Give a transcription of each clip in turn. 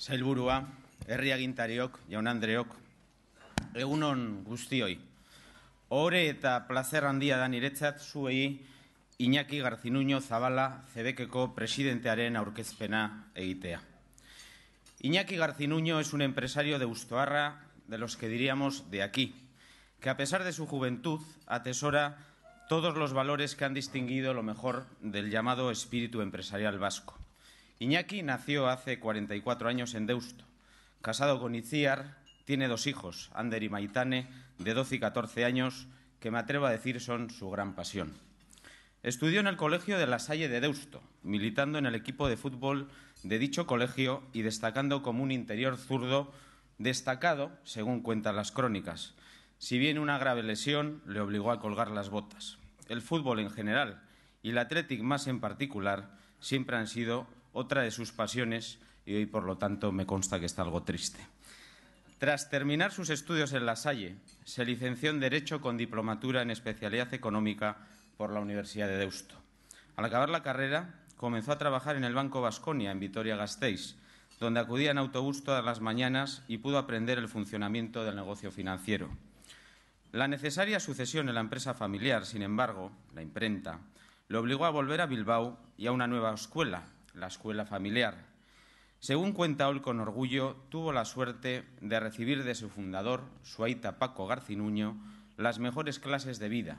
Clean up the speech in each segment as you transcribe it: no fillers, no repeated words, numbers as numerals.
Sailburua, herri agintariok, jaun-andreok, egun on guztioi. Ohore eta plazer handia da niretzat zuei Iñaki Garzinuño Zabala Cebekeko presidentearen aurkezpena egitea. Iñaki Garzinuño es un empresario de Ustoarra, de los que diríamos de aquí, que a pesar de su juventud atesora todos los valores que han distinguido lo mejor del llamado espíritu empresarial vasco. Iñaki nació hace 44 años en Deusto. Casado con Itziar, tiene 2 hijos, Ander y Maitane, de 12 y 14 años, que me atrevo a decir son su gran pasión. Estudió en el Colegio de La Salle de Deusto, militando en el equipo de fútbol de dicho colegio y destacando como un interior zurdo destacado, según cuentan las crónicas. Si bien una grave lesión le obligó a colgar las botas. El fútbol en general y el Athletic más en particular siempre han sido otra de sus pasiones y hoy, por lo tanto, me consta que está algo triste. Tras terminar sus estudios en La Salle, se licenció en Derecho con diplomatura en especialidad económica por la Universidad de Deusto. Al acabar la carrera, comenzó a trabajar en el Banco Baskonia, en Vitoria-Gasteiz, donde acudía en autobús todas las mañanas y pudo aprender el funcionamiento del negocio financiero. La necesaria sucesión en la empresa familiar, sin embargo, la imprenta, le obligó a volver a Bilbao y a una nueva escuela, la escuela familiar. Según cuenta él con orgullo, tuvo la suerte de recibir de su fundador, su aita Paco Garzinuño, las mejores clases de vida,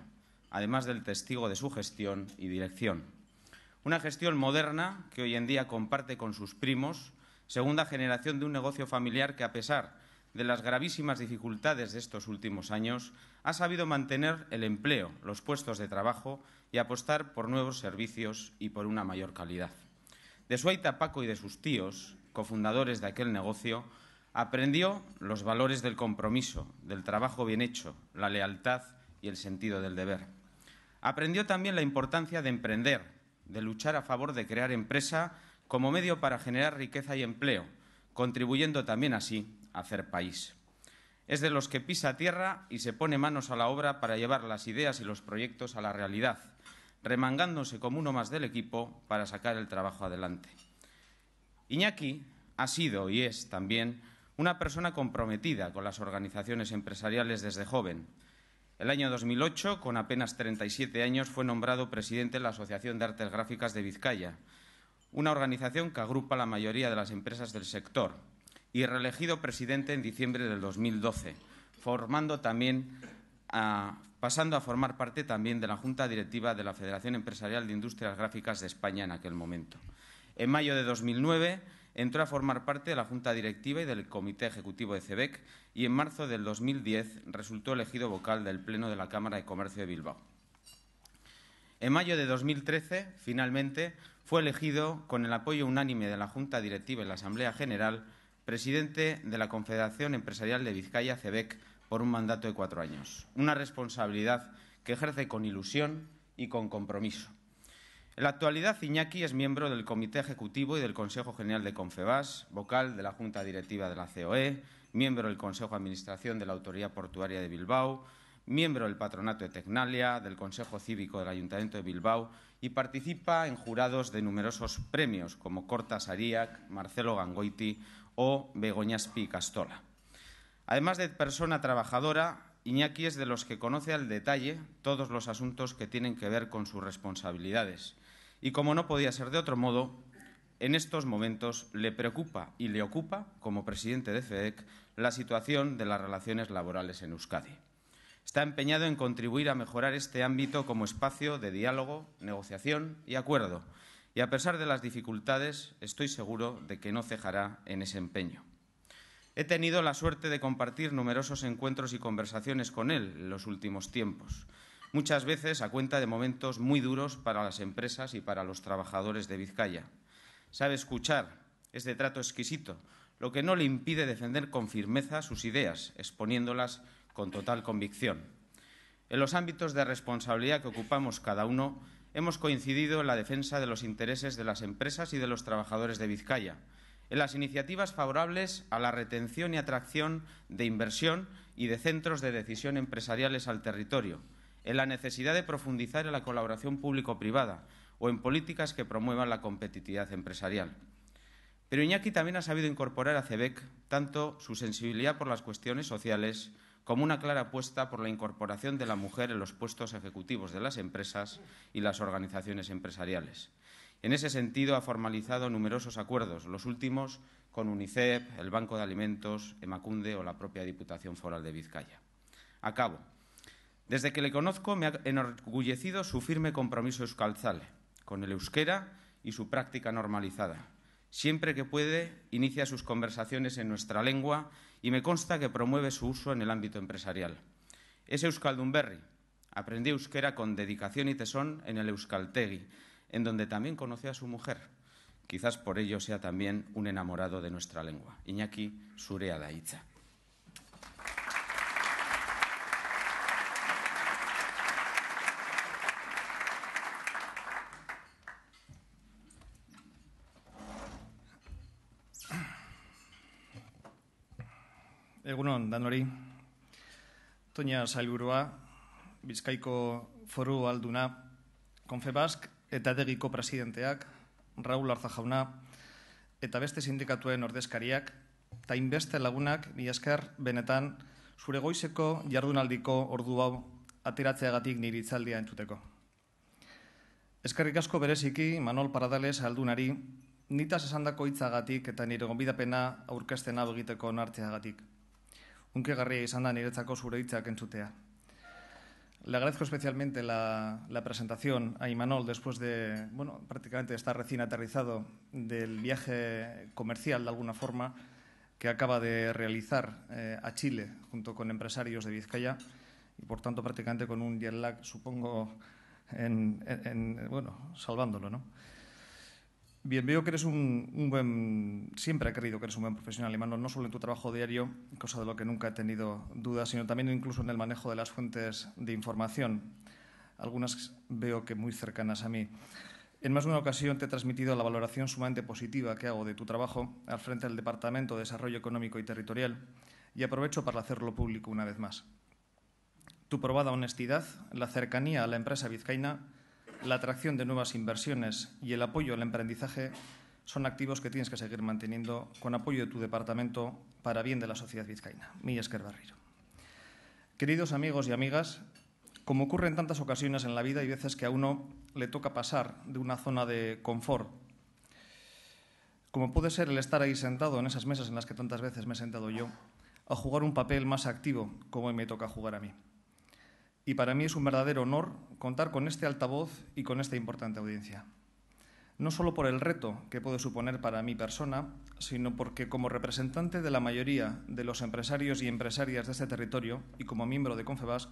además del testigo de su gestión y dirección. Una gestión moderna que hoy en día comparte con sus primos, segunda generación de un negocio familiar que, a pesar de las gravísimas dificultades de estos últimos años, ha sabido mantener el empleo, los puestos de trabajo y apostar por nuevos servicios y por una mayor calidad. De su aita Paco y de sus tíos, cofundadores de aquel negocio, aprendió los valores del compromiso, del trabajo bien hecho, la lealtad y el sentido del deber. Aprendió también la importancia de emprender, de luchar a favor de crear empresa como medio para generar riqueza y empleo, contribuyendo también así a hacer país. Es de los que pisa tierra y se pone manos a la obra para llevar las ideas y los proyectos a la realidad, remangándose como uno más del equipo para sacar el trabajo adelante. Iñaki ha sido y es también una persona comprometida con las organizaciones empresariales desde joven. El año 2008, con apenas 37 años, fue nombrado presidente de la Asociación de Artes Gráficas de Vizcaya, una organización que agrupa la mayoría de las empresas del sector, y reelegido presidente en diciembre del 2012, pasando a formar parte también de la Junta Directiva de la Federación Empresarial de Industrias Gráficas de España en aquel momento. En mayo de 2009 entró a formar parte de la Junta Directiva y del Comité Ejecutivo de CEBEC y en marzo del 2010 resultó elegido vocal del Pleno de la Cámara de Comercio de Bilbao. En mayo de 2013, finalmente, fue elegido, con el apoyo unánime de la Junta Directiva y la Asamblea General, presidente de la Confederación Empresarial de Vizcaya, CEBEC, por un mandato de 4 años. Una responsabilidad que ejerce con ilusión y con compromiso. En la actualidad, Iñaki es miembro del Comité Ejecutivo y del Consejo General de Confebas, vocal de la Junta Directiva de la COE, miembro del Consejo de Administración de la Autoridad Portuaria de Bilbao, miembro del Patronato de Tecnalia, del Consejo Cívico del Ayuntamiento de Bilbao y participa en jurados de numerosos premios como Corta Sariak, Marcelo Gangoiti o Begoñaspi Castola. Además de persona trabajadora, Iñaki es de los que conoce al detalle todos los asuntos que tienen que ver con sus responsabilidades. Y como no podía ser de otro modo, en estos momentos le preocupa y le ocupa, como presidente de FEDEC, la situación de las relaciones laborales en Euskadi. Está empeñado en contribuir a mejorar este ámbito como espacio de diálogo, negociación y acuerdo. Y a pesar de las dificultades, estoy seguro de que no cejará en ese empeño. He tenido la suerte de compartir numerosos encuentros y conversaciones con él en los últimos tiempos, muchas veces a cuenta de momentos muy duros para las empresas y para los trabajadores de Vizcaya. Sabe escuchar, es de trato exquisito, lo que no le impide defender con firmeza sus ideas, exponiéndolas con total convicción. En los ámbitos de responsabilidad que ocupamos cada uno, hemos coincidido en la defensa de los intereses de las empresas y de los trabajadores de Vizcaya, en las iniciativas favorables a la retención y atracción de inversión y de centros de decisión empresariales al territorio, en la necesidad de profundizar en la colaboración público-privada o en políticas que promuevan la competitividad empresarial. Pero Iñaki también ha sabido incorporar a CEBEC tanto su sensibilidad por las cuestiones sociales como una clara apuesta por la incorporación de la mujer en los puestos ejecutivos de las empresas y las organizaciones empresariales. En ese sentido, ha formalizado numerosos acuerdos, los últimos con UNICEF, el Banco de Alimentos, Emakunde o la propia Diputación Foral de Vizcaya. Acabo. Desde que le conozco me ha enorgullecido su firme compromiso euskaltzale con el euskera y su práctica normalizada. Siempre que puede, inicia sus conversaciones en nuestra lengua y me consta que promueve su uso en el ámbito empresarial. Es euskaldunberri. Aprendió euskera con dedicación y tesón en el Euskaltegi, en donde también conoció a su mujer. Quizás por ello sea también un enamorado de nuestra lengua. Iñaki, zurea da hitza. Egunon, danori. Toña sailburua, Bizkaiko Foru Alduna, Confebask eta Adegiko presidenteak, Raul Arza jauna, eta beste sindikatuen ordezkariak, eta inbeste lagunak, mila esker, benetan, zure goizeko jardunaldiko ordu hau ateratzeagatik nire hitzaldia entzuteko. Eskerrik asko bereziki, Manol Paradales aldunari, nitaz esandako hitzagatik eta nire gonbidapena aurkezten hau egiteko onartzeagatik. Hunkigarria izan da niretzako zure hitzak entzutea. Le agradezco especialmente la presentación a Imanol después de, prácticamente estar recién aterrizado del viaje comercial, de alguna forma, que acaba de realizar a Chile junto con empresarios de Vizcaya y, por tanto, prácticamente con un jet lag, supongo, salvándolo, ¿no? Bien, veo que eres siempre he creído que eres un buen profesional, Imanol, no solo en tu trabajo diario, cosa de lo que nunca he tenido dudas, sino también incluso en el manejo de las fuentes de información, algunas veo que muy cercanas a mí. En más de una ocasión te he transmitido la valoración sumamente positiva que hago de tu trabajo al frente del Departamento de Desarrollo Económico y Territorial y aprovecho para hacerlo público una vez más. Tu probada honestidad, la cercanía a la empresa vizcaína, la atracción de nuevas inversiones y el apoyo al emprendizaje son activos que tienes que seguir manteniendo con apoyo de tu departamento para bien de la sociedad vizcaína. Mila esker berriro. Queridos amigos y amigas, como ocurre en tantas ocasiones en la vida, hay veces que a uno le toca pasar de una zona de confort, como puede ser el estar ahí sentado en esas mesas en las que tantas veces me he sentado yo, a jugar un papel más activo, como hoy me toca jugar a mí. Y para mí es un verdadero honor contar con este altavoz y con esta importante audiencia. No solo por el reto que puede suponer para mi persona, sino porque como representante de la mayoría de los empresarios y empresarias de este territorio y como miembro de Confebask,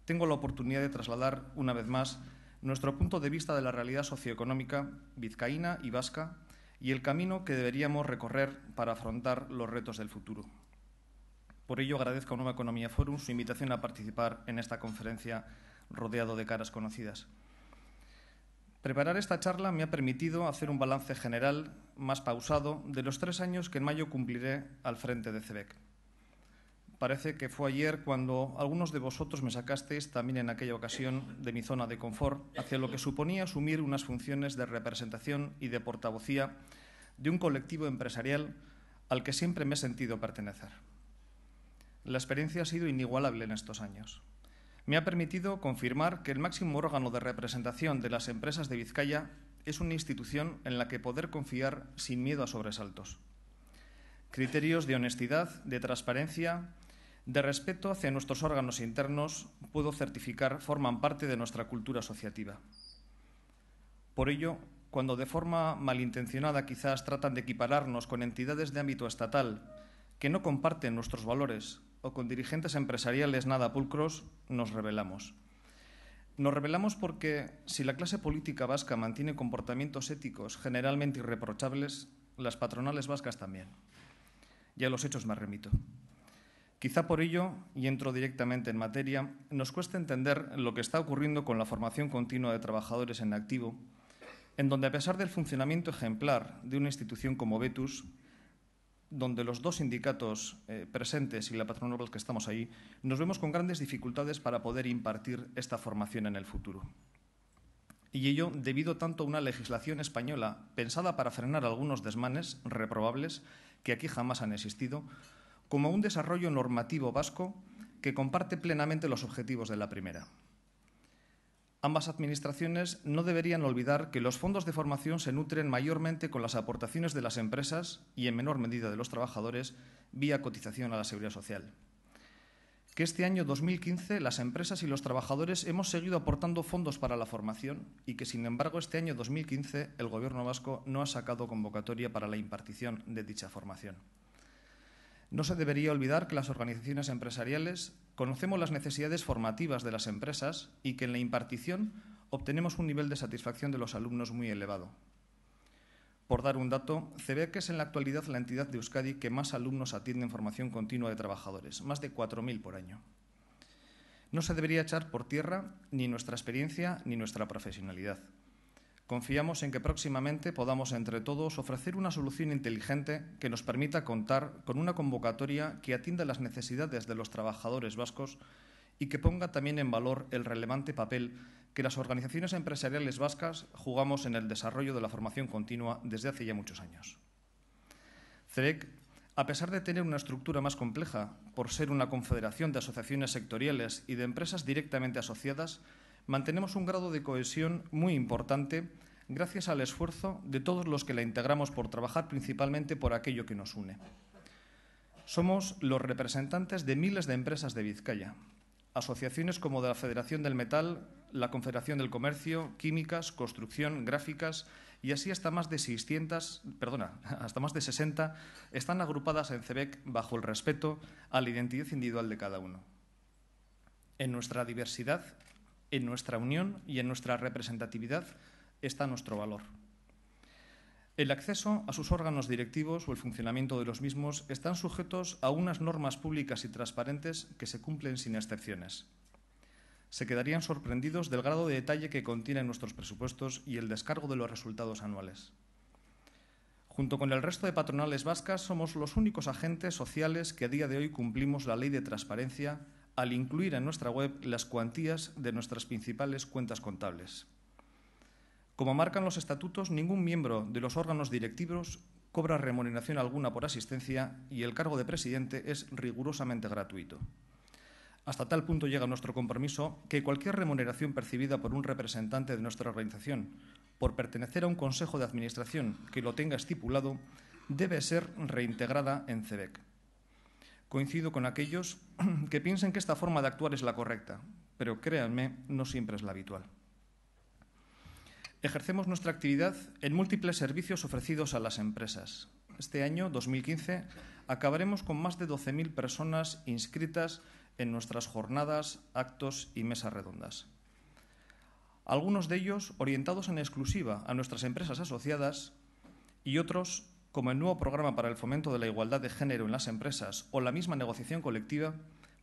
tengo la oportunidad de trasladar una vez más nuestro punto de vista de la realidad socioeconómica vizcaína y vasca y el camino que deberíamos recorrer para afrontar los retos del futuro. Por ello, agradezco a Nueva Economía Forum su invitación a participar en esta conferencia rodeado de caras conocidas. Preparar esta charla me ha permitido hacer un balance general más pausado de los 3 años que en mayo cumpliré al frente de CEBEC. Parece que fue ayer cuando algunos de vosotros me sacasteis, también en aquella ocasión, de mi zona de confort, hacia lo que suponía asumir unas funciones de representación y de portavocía de un colectivo empresarial al que siempre me he sentido pertenecer. La experiencia ha sido inigualable en estos años. Me ha permitido confirmar que el máximo órgano de representación de las empresas de Vizcaya es una institución en la que poder confiar sin miedo a sobresaltos. Criterios de honestidad, de transparencia, de respeto hacia nuestros órganos internos, puedo certificar, forman parte de nuestra cultura asociativa. Por ello, cuando de forma malintencionada quizás tratan de equipararnos con entidades de ámbito estatal que no comparten nuestros valores o con dirigentes empresariales nada pulcros, nos rebelamos. Nos rebelamos porque si la clase política vasca mantiene comportamientos éticos generalmente irreprochables, las patronales vascas también. Y a los hechos me remito. Quizá por ello, y entro directamente en materia, nos cuesta entender lo que está ocurriendo con la formación continua de trabajadores en activo, en donde a pesar del funcionamiento ejemplar de una institución como Vetus, donde los 2 sindicatos presentes y la patronal que estamos ahí, nos vemos con grandes dificultades para poder impartir esta formación en el futuro. y ello debido tanto a una legislación española pensada para frenar algunos desmanes reprobables que aquí jamás han existido, como a un desarrollo normativo vasco que comparte plenamente los objetivos de la primera. Ambas administraciones no deberían olvidar que los fondos de formación se nutren mayormente con las aportaciones de las empresas y, en menor medida, de los trabajadores, vía cotización a la Seguridad Social. Que este año 2015 las empresas y los trabajadores hemos seguido aportando fondos para la formación y que, sin embargo, este año 2015 el Gobierno vasco no ha sacado convocatoria para la impartición de dicha formación. No se debería olvidar que las organizaciones empresariales conocemos las necesidades formativas de las empresas y que en la impartición obtenemos un nivel de satisfacción de los alumnos muy elevado. Por dar un dato, CEBEC es en la actualidad la entidad de Euskadi que más alumnos atiende en formación continua de trabajadores, más de 4.000 por año. No se debería echar por tierra ni nuestra experiencia ni nuestra profesionalidad. Confiamos en que próximamente podamos entre todos ofrecer una solución inteligente que nos permita contar con una convocatoria que atienda las necesidades de los trabajadores vascos y que ponga también en valor el relevante papel que las organizaciones empresariales vascas jugamos en el desarrollo de la formación continua desde hace ya muchos años. CEBEC, a pesar de tener una estructura más compleja por ser una confederación de asociaciones sectoriales y de empresas directamente asociadas, mantenemos un grado de cohesión muy importante gracias al esfuerzo de todos los que la integramos por trabajar principalmente por aquello que nos une. Somos los representantes de miles de empresas de Vizcaya, asociaciones como de la Federación del Metal, la Confederación del Comercio, Químicas, Construcción, Gráficas y así hasta más de 60 están agrupadas en CEBEC bajo el respeto a la identidad individual de cada uno. En nuestra diversidad, en nuestra unión y en nuestra representatividad está nuestro valor. El acceso a sus órganos directivos o el funcionamiento de los mismos están sujetos a unas normas públicas y transparentes que se cumplen sin excepciones. Se quedarían sorprendidos del grado de detalle que contienen nuestros presupuestos y el descargo de los resultados anuales. Junto con el resto de patronales vascas, somos los únicos agentes sociales que a día de hoy cumplimos la ley de transparencia al incluir en nuestra web las cuantías de nuestras principales cuentas contables. Como marcan los estatutos, ningún miembro de los órganos directivos cobra remuneración alguna por asistencia y el cargo de presidente es rigurosamente gratuito. Hasta tal punto llega nuestro compromiso que cualquier remuneración percibida por un representante de nuestra organización por pertenecer a un consejo de administración que lo tenga estipulado debe ser reintegrada en CEBEC. Coincido con aquellos que piensen que esta forma de actuar es la correcta, pero créanme, no siempre es la habitual. Ejercemos nuestra actividad en múltiples servicios ofrecidos a las empresas. Este año, 2015, acabaremos con más de 12.000 personas inscritas en nuestras jornadas, actos y mesas redondas. Algunos de ellos orientados en exclusiva a nuestras empresas asociadas y otros como el nuevo programa para el fomento de la igualdad de género en las empresas o la misma negociación colectiva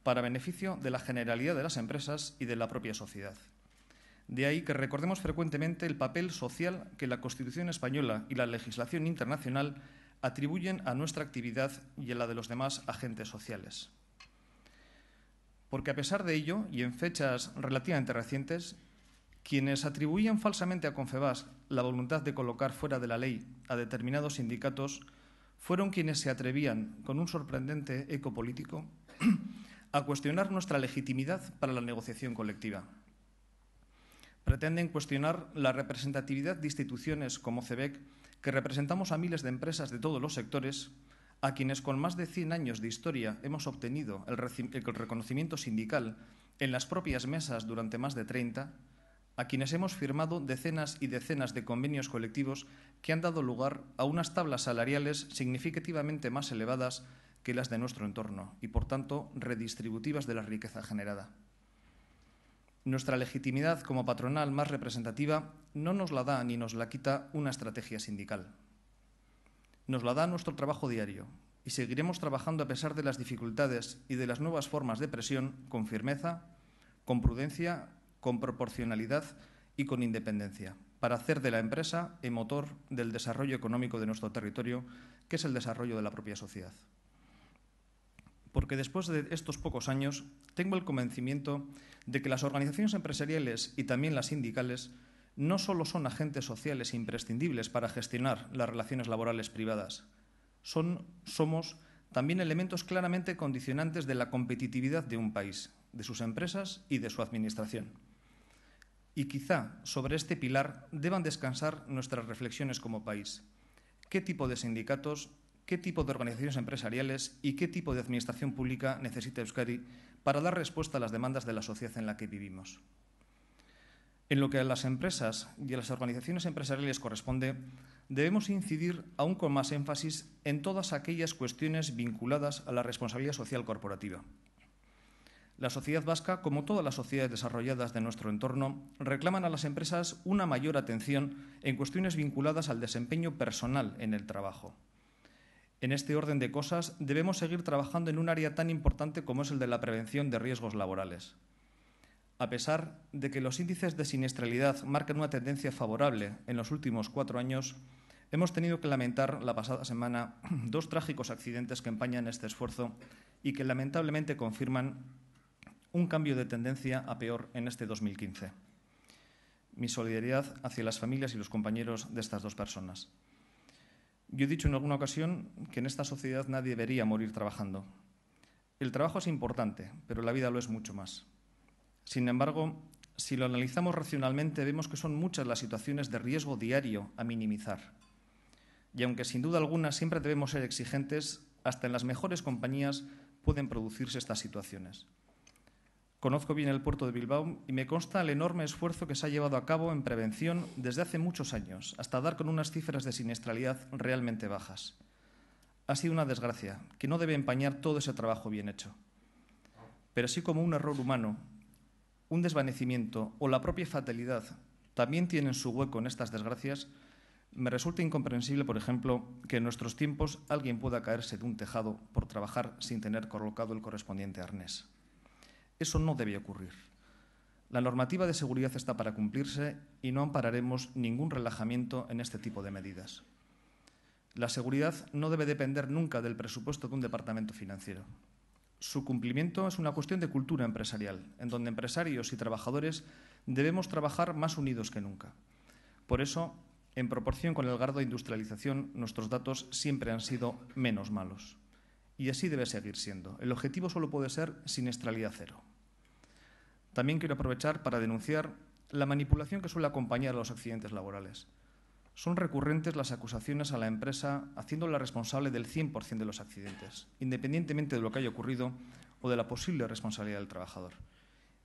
para beneficio de la generalidad de las empresas y de la propia sociedad. De ahí que recordemos frecuentemente el papel social que la Constitución española y la legislación internacional atribuyen a nuestra actividad y a la de los demás agentes sociales. Porque a pesar de ello, y en fechas relativamente recientes, quienes atribuían falsamente a Confebask la voluntad de colocar fuera de la ley a determinados sindicatos fueron quienes se atrevían, con un sorprendente eco político, a cuestionar nuestra legitimidad para la negociación colectiva. Pretenden cuestionar la representatividad de instituciones como CEBEC, que representamos a miles de empresas de todos los sectores, a quienes con más de 100 años de historia hemos obtenido el reconocimiento sindical en las propias mesas durante más de 30, a quienes hemos firmado decenas y decenas de convenios colectivos que han dado lugar a unas tablas salariales significativamente más elevadas que las de nuestro entorno y, por tanto, redistributivas de la riqueza generada. Nuestra legitimidad como patronal más representativa no nos la da ni nos la quita una estrategia sindical. Nos la da nuestro trabajo diario y seguiremos trabajando a pesar de las dificultades y de las nuevas formas de presión con firmeza, con prudencia, con proporcionalidad y con independencia, para hacer de la empresa el motor del desarrollo económico de nuestro territorio, que es el desarrollo de la propia sociedad. Porque después de estos pocos años tengo el convencimiento de que las organizaciones empresariales y también las sindicales no solo son agentes sociales imprescindibles para gestionar las relaciones laborales privadas, somos también elementos claramente condicionantes de la competitividad de un país, de sus empresas y de su administración. Y quizá sobre este pilar deban descansar nuestras reflexiones como país. ¿Qué tipo de sindicatos, qué tipo de organizaciones empresariales y qué tipo de administración pública necesita Euskadi para dar respuesta a las demandas de la sociedad en la que vivimos? En lo que a las empresas y a las organizaciones empresariales corresponde, debemos incidir aún con más énfasis en todas aquellas cuestiones vinculadas a la responsabilidad social corporativa. La sociedad vasca, como todas las sociedades desarrolladas de nuestro entorno, reclaman a las empresas una mayor atención en cuestiones vinculadas al desempeño personal en el trabajo. En este orden de cosas, debemos seguir trabajando en un área tan importante como es el de la prevención de riesgos laborales. A pesar de que los índices de siniestralidad marcan una tendencia favorable en los últimos 4 años, hemos tenido que lamentar la pasada semana 2 trágicos accidentes que empañan este esfuerzo y que lamentablemente confirman un cambio de tendencia a peor en este 2015. Mi solidaridad hacia las familias y los compañeros de estas 2 personas. Yo he dicho en alguna ocasión que en esta sociedad nadie debería morir trabajando. El trabajo es importante, pero la vida lo es mucho más. Sin embargo, si lo analizamos racionalmente, vemos que son muchas las situaciones de riesgo diario a minimizar. Y aunque sin duda alguna siempre debemos ser exigentes, hasta en las mejores compañías pueden producirse estas situaciones. Conozco bien el puerto de Bilbao y me consta el enorme esfuerzo que se ha llevado a cabo en prevención desde hace muchos años, hasta dar con unas cifras de siniestralidad realmente bajas. Ha sido una desgracia que no debe empañar todo ese trabajo bien hecho. Pero así como un error humano, un desvanecimiento o la propia fatalidad también tienen su hueco en estas desgracias, me resulta incomprensible, por ejemplo, que en nuestros tiempos alguien pueda caerse de un tejado por trabajar sin tener colocado el correspondiente arnés. Eso no debe ocurrir. La normativa de seguridad está para cumplirse y no ampararemos ningún relajamiento en este tipo de medidas. La seguridad no debe depender nunca del presupuesto de un departamento financiero. Su cumplimiento es una cuestión de cultura empresarial, en donde empresarios y trabajadores debemos trabajar más unidos que nunca. Por eso, en proporción con el grado de industrialización, nuestros datos siempre han sido menos malos. Y así debe seguir siendo. El objetivo solo puede ser siniestralidad cero. También quiero aprovechar para denunciar la manipulación que suele acompañar a los accidentes laborales. Son recurrentes las acusaciones a la empresa haciéndola responsable del 100% de los accidentes, independientemente de lo que haya ocurrido o de la posible responsabilidad del trabajador.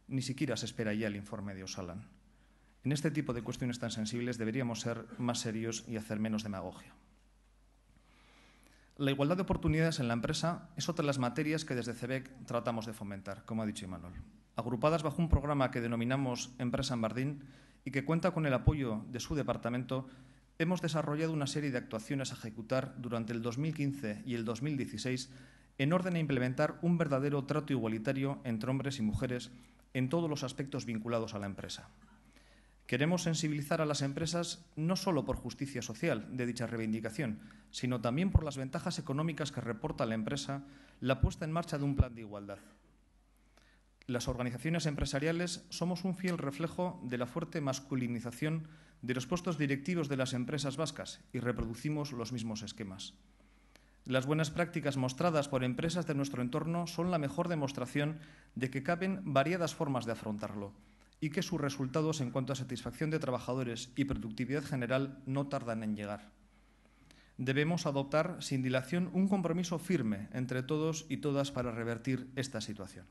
Ni siquiera se espera ya el informe de Osalan. En este tipo de cuestiones tan sensibles deberíamos ser más serios y hacer menos demagogia. La igualdad de oportunidades en la empresa es otra de las materias que desde CEBEC tratamos de fomentar, como ha dicho Imanol. Agrupadas bajo un programa que denominamos Empresa en Bardín y que cuenta con el apoyo de su departamento, hemos desarrollado una serie de actuaciones a ejecutar durante el 2015 y el 2016 en orden a implementar un verdadero trato igualitario entre hombres y mujeres en todos los aspectos vinculados a la empresa. Queremos sensibilizar a las empresas no solo por justicia social de dicha reivindicación, sino también por las ventajas económicas que reporta a la empresa la puesta en marcha de un plan de igualdad. Las organizaciones empresariales somos un fiel reflejo de la fuerte masculinización de los puestos directivos de las empresas vascas y reproducimos los mismos esquemas. Las buenas prácticas mostradas por empresas de nuestro entorno son la mejor demostración de que caben variadas formas de afrontarlo y que sus resultados en cuanto a satisfacción de trabajadores y productividad general no tardan en llegar. Debemos adoptar sin dilación un compromiso firme entre todos y todas para revertir esta situación.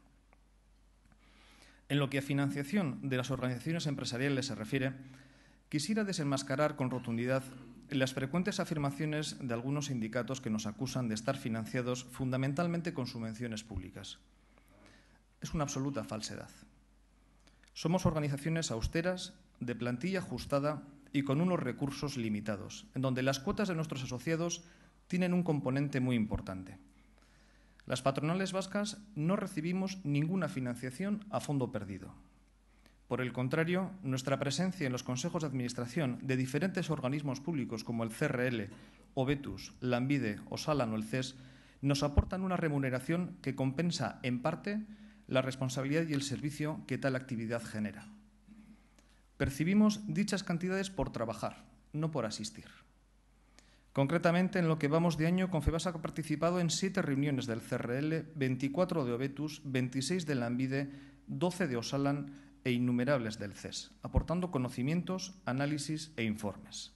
En lo que a financiación de las organizaciones empresariales se refiere, quisiera desenmascarar con rotundidad las frecuentes afirmaciones de algunos sindicatos que nos acusan de estar financiados fundamentalmente con subvenciones públicas. Es una absoluta falsedad. Somos organizaciones austeras, de plantilla ajustada y con unos recursos limitados, en donde las cuotas de nuestros asociados tienen un componente muy importante. Las patronales vascas no recibimos ninguna financiación a fondo perdido. Por el contrario, nuestra presencia en los consejos de administración de diferentes organismos públicos como el CRL, Obetus, Lanbide, Osalan o el CES nos aportan una remuneración que compensa en parte la responsabilidad y el servicio que tal actividad genera. Percibimos dichas cantidades por trabajar, no por asistir. Concretamente, en lo que vamos de año, Confebask ha participado en 7 reuniones del CRL, 24 de Obetus, 26 de Lanbide, 12 de Osalan e innumerables del CES, aportando conocimientos, análisis e informes.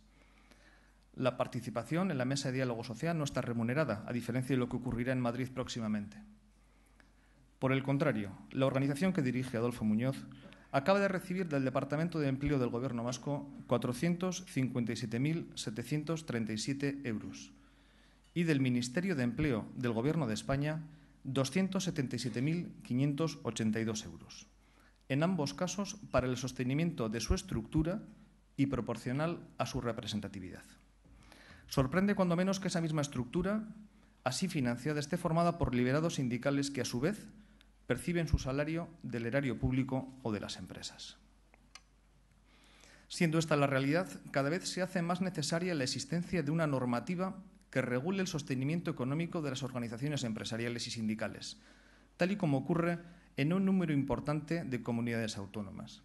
La participación en la mesa de diálogo social no está remunerada, a diferencia de lo que ocurrirá en Madrid próximamente. Por el contrario, la organización que dirige Adolfo Muñoz acaba de recibir del Departamento de Empleo del Gobierno vasco 457.737 euros y del Ministerio de Empleo del Gobierno de España 277.582 euros. En ambos casos, para el sostenimiento de su estructura y proporcional a su representatividad. Sorprende cuando menos que esa misma estructura, así financiada, esté formada por liberados sindicales que, a su vez, perciben su salario del erario público o de las empresas. Siendo esta la realidad, cada vez se hace más necesaria la existencia de una normativa que regule el sostenimiento económico de las organizaciones empresariales y sindicales, tal y como ocurre en un número importante de comunidades autónomas.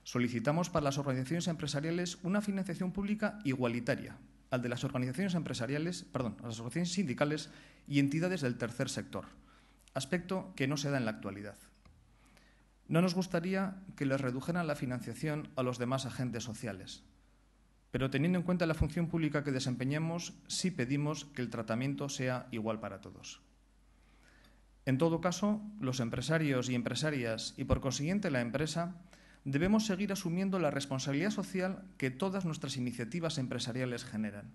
Solicitamos para las organizaciones empresariales una financiación pública igualitaria al de las organizaciones sindicales y entidades del tercer sector, aspecto que no se da en la actualidad. No nos gustaría que les redujeran la financiación a los demás agentes sociales, pero teniendo en cuenta la función pública que desempeñamos, sí pedimos que el tratamiento sea igual para todos. En todo caso, los empresarios y empresarias, y por consiguiente la empresa, debemos seguir asumiendo la responsabilidad social que todas nuestras iniciativas empresariales generan.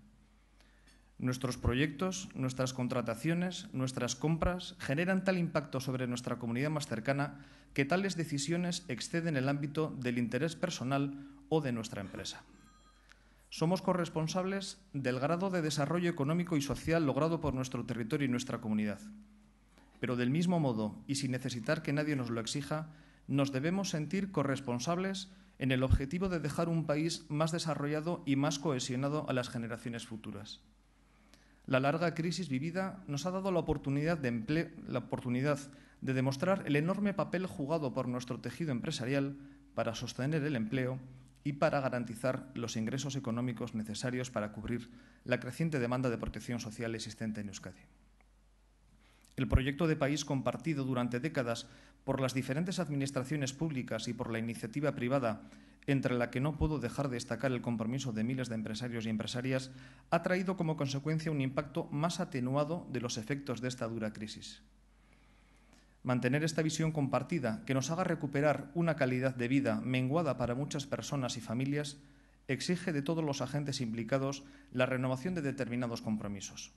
Nuestros proyectos, nuestras contrataciones, nuestras compras generan tal impacto sobre nuestra comunidad más cercana que tales decisiones exceden el ámbito del interés personal o de nuestra empresa. Somos corresponsables del grado de desarrollo económico y social logrado por nuestro territorio y nuestra comunidad. Pero del mismo modo, y sin necesitar que nadie nos lo exija, nos debemos sentir corresponsables en el objetivo de dejar un país más desarrollado y más cohesionado a las generaciones futuras. La larga crisis vivida nos ha dado la oportunidad de demostrar el enorme papel jugado por nuestro tejido empresarial para sostener el empleo y para garantizar los ingresos económicos necesarios para cubrir la creciente demanda de protección social existente en Euskadi. El proyecto de país compartido durante décadas por las diferentes administraciones públicas y por la iniciativa privada, entre la que no puedo dejar de destacar el compromiso de miles de empresarios y empresarias, ha traído como consecuencia un impacto más atenuado de los efectos de esta dura crisis. Mantener esta visión compartida, que nos haga recuperar una calidad de vida menguada para muchas personas y familias, exige de todos los agentes implicados la renovación de determinados compromisos.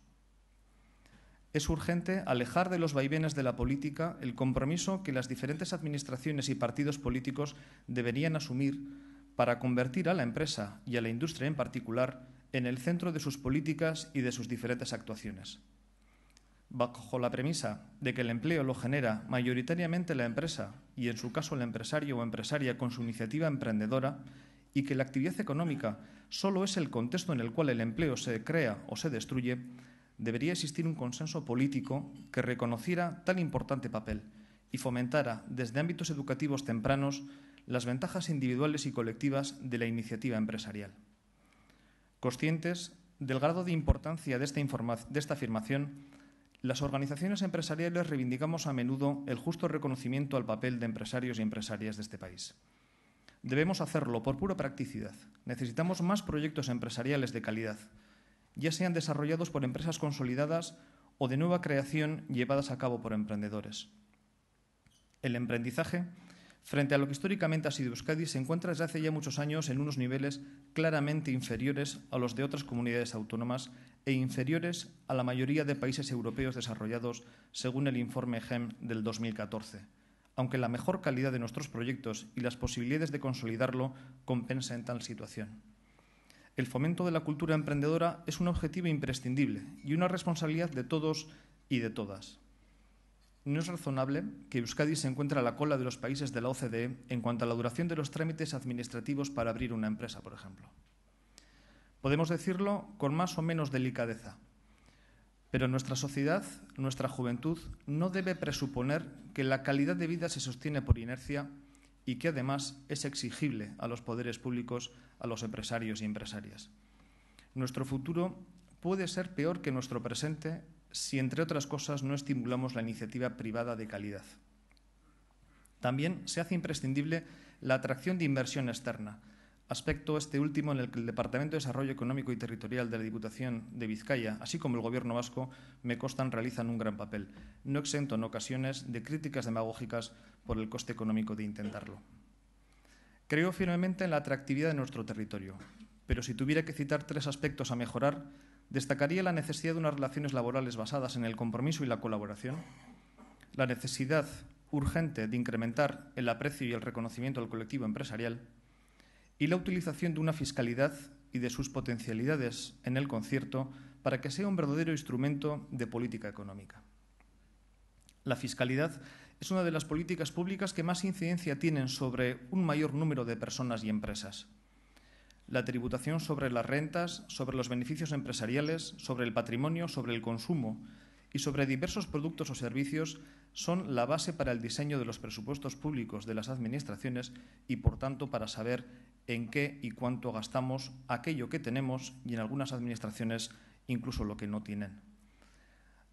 Es urgente alejar de los vaivenes de la política el compromiso que las diferentes administraciones y partidos políticos deberían asumir para convertir a la empresa y a la industria en particular en el centro de sus políticas y de sus diferentes actuaciones. Bajo la premisa de que el empleo lo genera mayoritariamente la empresa y, en su caso, el empresario o empresaria con su iniciativa emprendedora, y que la actividad económica solo es el contexto en el cual el empleo se crea o se destruye, debería existir un consenso político que reconociera tal importante papel y fomentara desde ámbitos educativos tempranos las ventajas individuales y colectivas de la iniciativa empresarial. Conscientes del grado de importancia de esta afirmación, las organizaciones empresariales reivindicamos a menudo el justo reconocimiento al papel de empresarios y empresarias de este país. Debemos hacerlo por pura practicidad. Necesitamos más proyectos empresariales de calidad, ya sean desarrollados por empresas consolidadas o de nueva creación llevadas a cabo por emprendedores. El emprendizaje, frente a lo que históricamente ha sido Euskadi, se encuentra desde hace ya muchos años en unos niveles claramente inferiores a los de otras comunidades autónomas e inferiores a la mayoría de países europeos desarrollados, según el informe GEM del 2014, aunque la mejor calidad de nuestros proyectos y las posibilidades de consolidarlo compensen tal situación. El fomento de la cultura emprendedora es un objetivo imprescindible y una responsabilidad de todos y de todas. No es razonable que Euskadi se encuentre a la cola de los países de la OCDE en cuanto a la duración de los trámites administrativos para abrir una empresa, por ejemplo. Podemos decirlo con más o menos delicadeza, pero nuestra sociedad, nuestra juventud, no debe presuponer que la calidad de vida se sostiene por inercia y que además es exigible a los poderes públicos, a los empresarios y empresarias. Nuestro futuro puede ser peor que nuestro presente si, entre otras cosas, no estimulamos la iniciativa privada de calidad. También se hace imprescindible la atracción de inversión externa, aspecto este último en el que el Departamento de Desarrollo Económico y Territorial de la Diputación de Vizcaya, así como el Gobierno vasco, me constan, realizan un gran papel, no exento en ocasiones de críticas demagógicas por el coste económico de intentarlo. Creo firmemente en la atractividad de nuestro territorio, pero si tuviera que citar 3 aspectos a mejorar, destacaría la necesidad de unas relaciones laborales basadas en el compromiso y la colaboración, la necesidad urgente de incrementar el aprecio y el reconocimiento al colectivo empresarial y la utilización de una fiscalidad y de sus potencialidades en el concierto para que sea un verdadero instrumento de política económica. La fiscalidad es una de las políticas públicas que más incidencia tienen sobre un mayor número de personas y empresas. La tributación sobre las rentas, sobre los beneficios empresariales, sobre el patrimonio, sobre el consumo y sobre diversos productos o servicios son la base para el diseño de los presupuestos públicos de las administraciones y, por tanto, para saber en qué y cuánto gastamos aquello que tenemos y, en algunas administraciones, incluso lo que no tienen.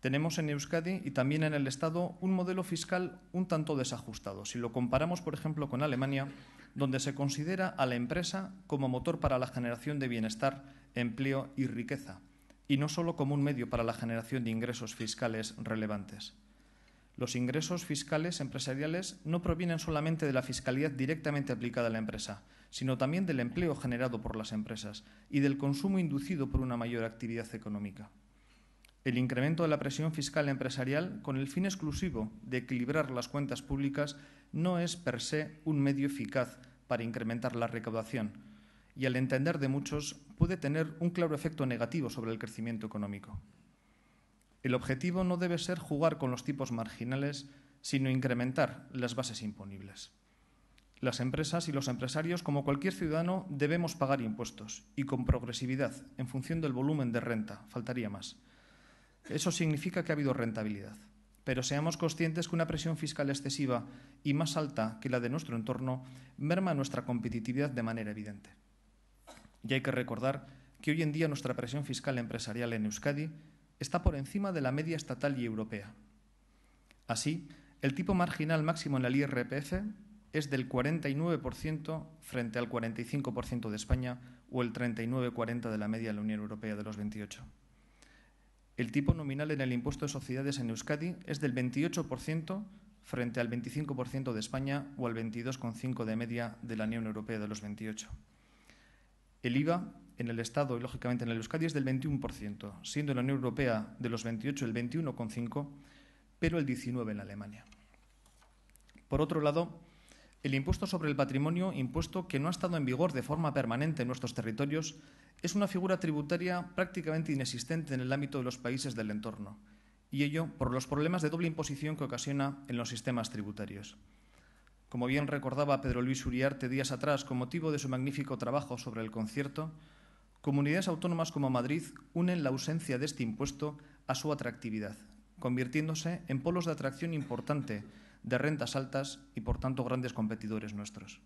Tenemos en Euskadi y también en el Estado un modelo fiscal un tanto desajustado. Si lo comparamos, por ejemplo, con Alemania, donde se considera a la empresa como motor para la generación de bienestar, empleo y riqueza, y no solo como un medio para la generación de ingresos fiscales relevantes. Los ingresos fiscales empresariales no provienen solamente de la fiscalidad directamente aplicada a la empresa, sino también del empleo generado por las empresas y del consumo inducido por una mayor actividad económica. El incremento de la presión fiscal empresarial, con el fin exclusivo de equilibrar las cuentas públicas, no es per se un medio eficaz para incrementar la recaudación y, al entender de muchos, puede tener un claro efecto negativo sobre el crecimiento económico. El objetivo no debe ser jugar con los tipos marginales, sino incrementar las bases imponibles. Las empresas y los empresarios, como cualquier ciudadano, debemos pagar impuestos y con progresividad, en función del volumen de renta, faltaría más. Eso significa que ha habido rentabilidad, pero seamos conscientes que una presión fiscal excesiva y más alta que la de nuestro entorno merma nuestra competitividad de manera evidente. Y hay que recordar que hoy en día nuestra presión fiscal empresarial en Euskadi está por encima de la media estatal y europea. Así, el tipo marginal máximo en el IRPF es del 49% frente al 45% de España o el 39-40% de la media de la Unión Europea de los 28. El tipo nominal en el impuesto de sociedades en Euskadi es del 28% frente al 25% de España o al 22,5% de media de la Unión Europea de los 28. El IVA en el Estado y, lógicamente, en el Euskadi es del 21%, siendo en la Unión Europea de los 28 el 21,5%, pero el 19% en Alemania. Por otro lado, el impuesto sobre el patrimonio, impuesto que no ha estado en vigor de forma permanente en nuestros territorios, es una figura tributaria prácticamente inexistente en el ámbito de los países del entorno, y ello por los problemas de doble imposición que ocasiona en los sistemas tributarios. Como bien recordaba Pedro Luis Uriarte días atrás con motivo de su magnífico trabajo sobre el concierto, comunidades autónomas como Madrid unen la ausencia de este impuesto a su atractividad, convirtiéndose en polos de atracción importante de rentas altas y, por tanto, grandes competidores nuestros.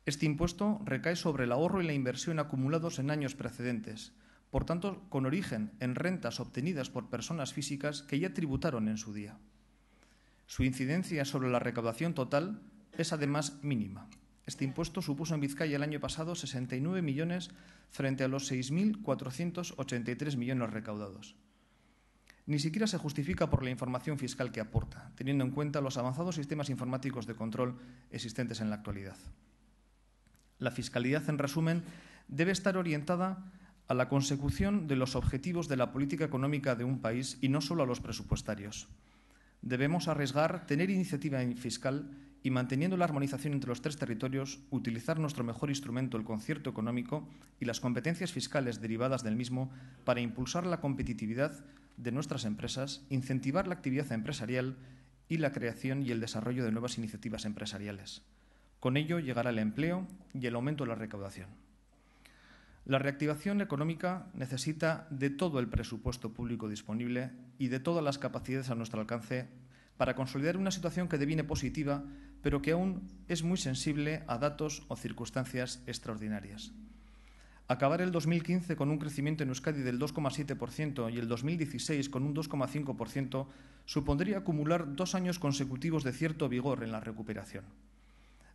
Este impuesto recae sobre el ahorro y la inversión acumulados en años precedentes, por tanto, con origen en rentas obtenidas por personas físicas que ya tributaron en su día. Su incidencia sobre la recaudación total es, además, mínima. Este impuesto supuso en Vizcaya el año pasado 69 millones frente a los 6.483 millones recaudados. Ni siquiera se justifica por la información fiscal que aporta, teniendo en cuenta los avanzados sistemas informáticos de control existentes en la actualidad. La fiscalidad, en resumen, debe estar orientada a la consecución de los objetivos de la política económica de un país y no solo a los presupuestarios. Debemos arriesgar, tener iniciativa fiscal y, manteniendo la armonización entre los 3 territorios, utilizar nuestro mejor instrumento, el concierto económico, y las competencias fiscales derivadas del mismo para impulsar la competitividad de nuestras empresas, incentivar la actividad empresarial y la creación y el desarrollo de nuevas iniciativas empresariales. Con ello llegará el empleo y el aumento de la recaudación. La reactivación económica necesita de todo el presupuesto público disponible y de todas las capacidades a nuestro alcance para consolidar una situación que deviene positiva, pero que aún es muy sensible a datos o circunstancias extraordinarias. Acabar el 2015 con un crecimiento en Euskadi del 2,7% y el 2016 con un 2,5% supondría acumular 2 años consecutivos de cierto vigor en la recuperación.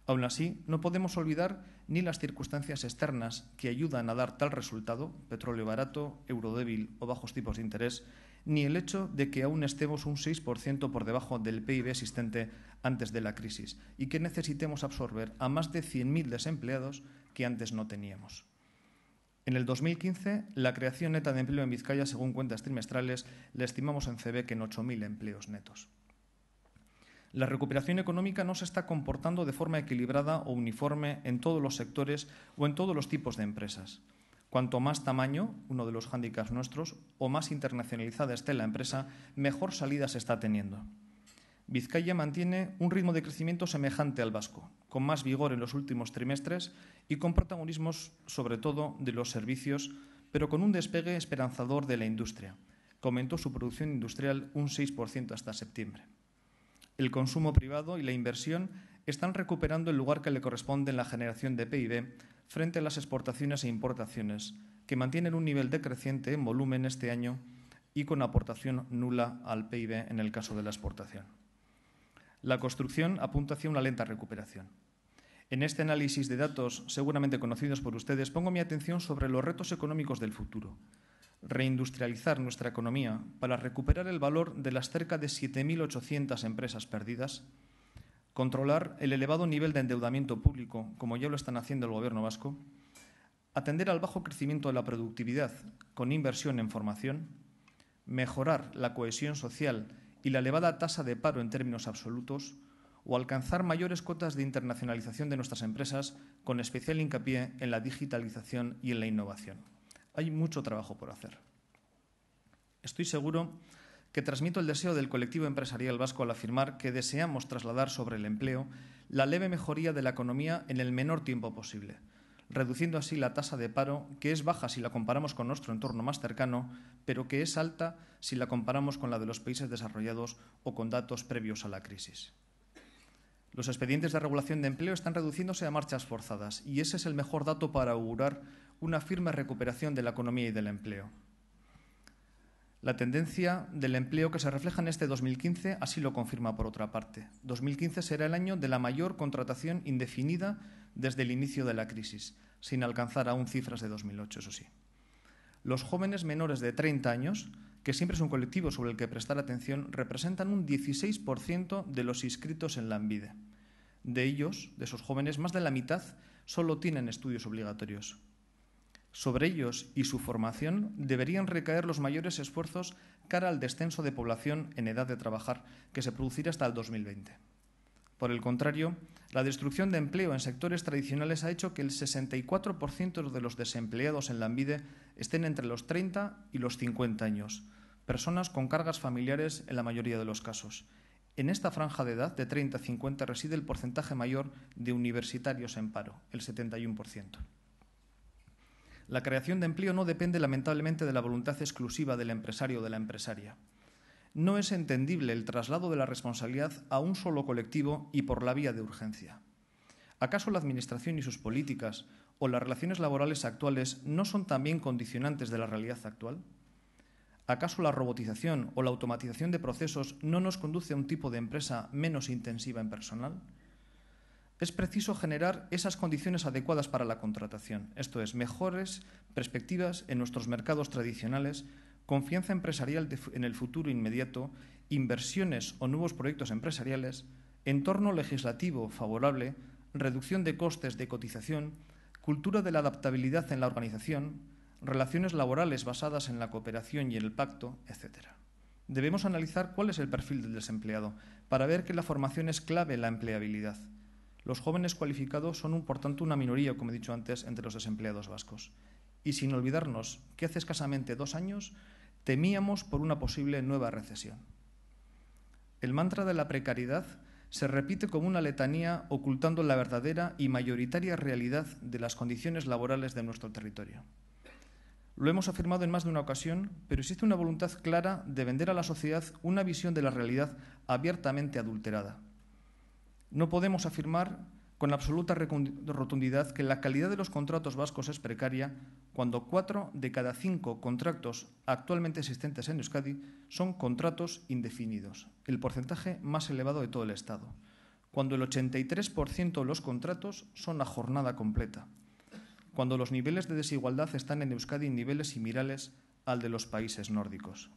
Aún así, no podemos olvidar ni las circunstancias externas que ayudan a dar tal resultado, petróleo barato, euro débil o bajos tipos de interés, ni el hecho de que aún estemos un 6% por debajo del PIB existente antes de la crisis y que necesitemos absorber a más de 100.000 desempleados que antes no teníamos. En el 2015, la creación neta de empleo en Vizcaya, según cuentas trimestrales, la estimamos en CEBEC en 8.000 empleos netos. La recuperación económica no se está comportando de forma equilibrada o uniforme en todos los sectores o en todos los tipos de empresas. Cuanto más tamaño, uno de los hándicaps nuestros, o más internacionalizada esté la empresa, mejor salida se está teniendo. Vizcaya mantiene un ritmo de crecimiento semejante al vasco, con más vigor en los últimos trimestres y con protagonismos, sobre todo, de los servicios, pero con un despegue esperanzador de la industria, que aumentó su producción industrial un 6% hasta septiembre. El consumo privado y la inversión están recuperando el lugar que le corresponde en la generación de PIB frente a las exportaciones e importaciones, que mantienen un nivel decreciente en volumen este año y con aportación nula al PIB en el caso de la exportación. La construcción apunta hacia una lenta recuperación. En este análisis de datos, seguramente conocidos por ustedes, pongo mi atención sobre los retos económicos del futuro. Reindustrializar nuestra economía para recuperar el valor de las cerca de 7.800 empresas perdidas, controlar el elevado nivel de endeudamiento público, como ya lo están haciendo el Gobierno vasco, atender al bajo crecimiento de la productividad con inversión en formación, mejorar la cohesión social y la elevada tasa de paro en términos absolutos, o alcanzar mayores cotas de internacionalización de nuestras empresas con especial hincapié en la digitalización y en la innovación. Hay mucho trabajo por hacer. Estoy seguro que transmito el deseo del colectivo empresarial vasco al afirmar que deseamos trasladar sobre el empleo la leve mejoría de la economía en el menor tiempo posible, reduciendo así la tasa de paro, que es baja si la comparamos con nuestro entorno más cercano, pero que es alta si la comparamos con la de los países desarrollados o con datos previos a la crisis. Los expedientes de regulación de empleo están reduciéndose a marchas forzadas y ese es el mejor dato para augurar una firme recuperación de la economía y del empleo. La tendencia del empleo que se refleja en este 2015 así lo confirma por otra parte. 2015 será el año de la mayor contratación indefinida desde el inicio de la crisis, sin alcanzar aún cifras de 2008, eso sí. Los jóvenes menores de 30 años, que siempre es un colectivo sobre el que prestar atención, representan un 16% de los inscritos en Lanbide. De ellos, de esos jóvenes, más de la mitad solo tienen estudios obligatorios. Sobre ellos y su formación deberían recaer los mayores esfuerzos cara al descenso de población en edad de trabajar, que se producirá hasta el 2020. Por el contrario, la destrucción de empleo en sectores tradicionales ha hecho que el 64% de los desempleados en Lanbide estén entre los 30 y los 50 años, personas con cargas familiares en la mayoría de los casos. En esta franja de edad, de 30 a 50, reside el porcentaje mayor de universitarios en paro, el 71%. La creación de empleo no depende, lamentablemente, de la voluntad exclusiva del empresario o de la empresaria. No es entendible el traslado de la responsabilidad a un solo colectivo y por la vía de urgencia. ¿Acaso la Administración y sus políticas o las relaciones laborales actuales no son también condicionantes de la realidad actual? ¿Acaso la robotización o la automatización de procesos no nos conduce a un tipo de empresa menos intensiva en personal? Es preciso generar esas condiciones adecuadas para la contratación, esto es, mejores perspectivas en nuestros mercados tradicionales, confianza empresarial en el futuro inmediato, inversiones o nuevos proyectos empresariales, entorno legislativo favorable, reducción de costes de cotización, cultura de la adaptabilidad en la organización, relaciones laborales basadas en la cooperación y en el pacto, etc. Debemos analizar cuál es el perfil del desempleado para ver que la formación es clave en la empleabilidad. Los jóvenes cualificados son, por tanto, una minoría, como he dicho antes, entre los desempleados vascos. Y sin olvidarnos que hace escasamente 2 años temíamos por una posible nueva recesión. El mantra de la precariedad se repite como una letanía ocultando la verdadera y mayoritaria realidad de las condiciones laborales de nuestro territorio. Lo hemos afirmado en más de una ocasión, pero existe una voluntad clara de vender a la sociedad una visión de la realidad abiertamente adulterada. No podemos afirmar con absoluta rotundidad que la calidad de los contratos vascos es precaria cuando 4 de cada 5 contratos actualmente existentes en Euskadi son contratos indefinidos, el porcentaje más elevado de todo el Estado, cuando el 83% de los contratos son a jornada completa, cuando los niveles de desigualdad están en Euskadi en niveles similares al de los países nórdicos.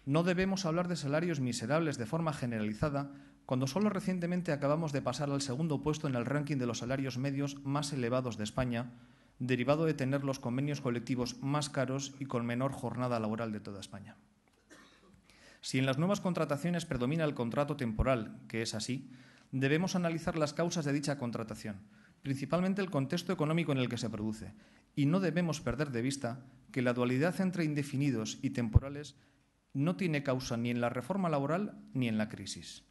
No debemos hablar de salarios miserables de forma generalizada cuando solo recientemente acabamos de pasar al segundo puesto en el ranking de los salarios medios más elevados de España, derivado de tener los convenios colectivos más caros y con menor jornada laboral de toda España. Si en las nuevas contrataciones predomina el contrato temporal, que es así, debemos analizar las causas de dicha contratación, principalmente el contexto económico en el que se produce, y no debemos perder de vista que la dualidad entre indefinidos y temporales no tiene causa ni en la reforma laboral ni en la crisis.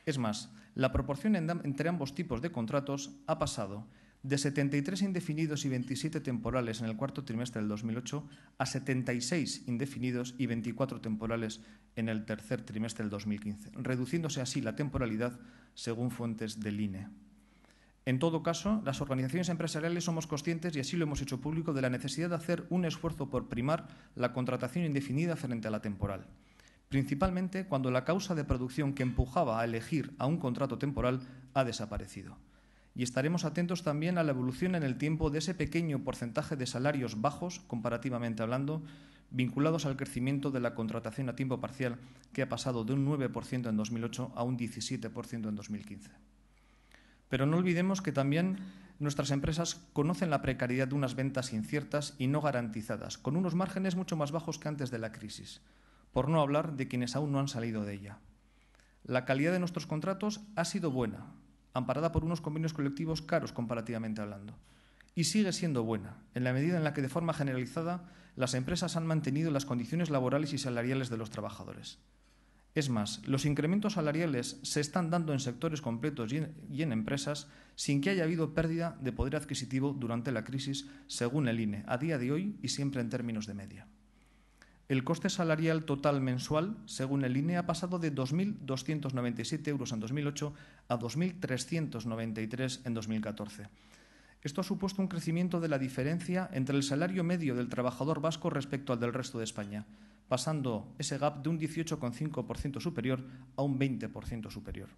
Es más, la proporción entre ambos tipos de contratos ha pasado de 73 indefinidos y 27 temporales en el cuarto trimestre del 2008 a 76 indefinidos y 24 temporales en el tercer trimestre del 2015, reduciéndose así la temporalidad según fuentes del INE. En todo caso, las organizaciones empresariales somos conscientes, y así lo hemos hecho público, de la necesidad de hacer un esfuerzo por primar la contratación indefinida frente a la temporal, principalmente cuando la causa de producción que empujaba a elegir a un contrato temporal ha desaparecido. Y estaremos atentos también a la evolución en el tiempo de ese pequeño porcentaje de salarios bajos, comparativamente hablando, vinculados al crecimiento de la contratación a tiempo parcial, que ha pasado de un 9% en 2008 a un 17% en 2015. Pero no olvidemos que también nuestras empresas conocen la precariedad de unas ventas inciertas y no garantizadas, con unos márgenes mucho más bajos que antes de la crisis, por no hablar de quienes aún no han salido de ella. La calidad de nuestros contratos ha sido buena, amparada por unos convenios colectivos caros comparativamente hablando, y sigue siendo buena, en la medida en la que de forma generalizada las empresas han mantenido las condiciones laborales y salariales de los trabajadores. Es más, los incrementos salariales se están dando en sectores completos y en empresas sin que haya habido pérdida de poder adquisitivo durante la crisis, según el INE, a día de hoy y siempre en términos de media. El coste salarial total mensual, según el INE, ha pasado de 2.297 euros en 2008 a 2.393 en 2014. Esto ha supuesto un crecimiento de la diferencia entre el salario medio del trabajador vasco respecto al del resto de España, pasando ese gap de un 18,5% superior a un 20% superior.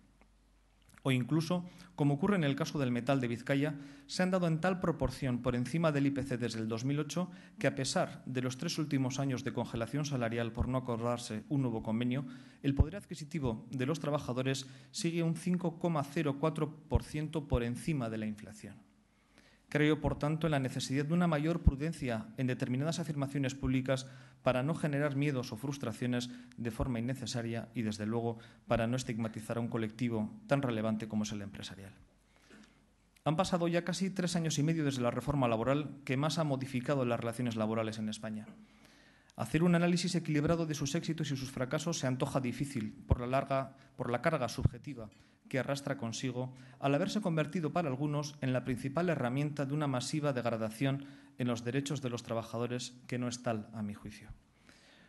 O incluso, como ocurre en el caso del metal de Vizcaya, se han dado en tal proporción por encima del IPC desde el 2008 que, a pesar de los 3 últimos años de congelación salarial por no acordarse un nuevo convenio, el poder adquisitivo de los trabajadores sigue un 5,04% por encima de la inflación. Creo, por tanto, en la necesidad de una mayor prudencia en determinadas afirmaciones públicas para no generar miedos o frustraciones de forma innecesaria y, desde luego, para no estigmatizar a un colectivo tan relevante como es el empresarial. Han pasado ya casi 3 años y medio desde la reforma laboral que más ha modificado las relaciones laborales en España. Hacer un análisis equilibrado de sus éxitos y sus fracasos se antoja difícil por la carga subjetiva que arrastra consigo al haberse convertido para algunos en la principal herramienta de una masiva degradación en los derechos de los trabajadores, que no es tal, a mi juicio.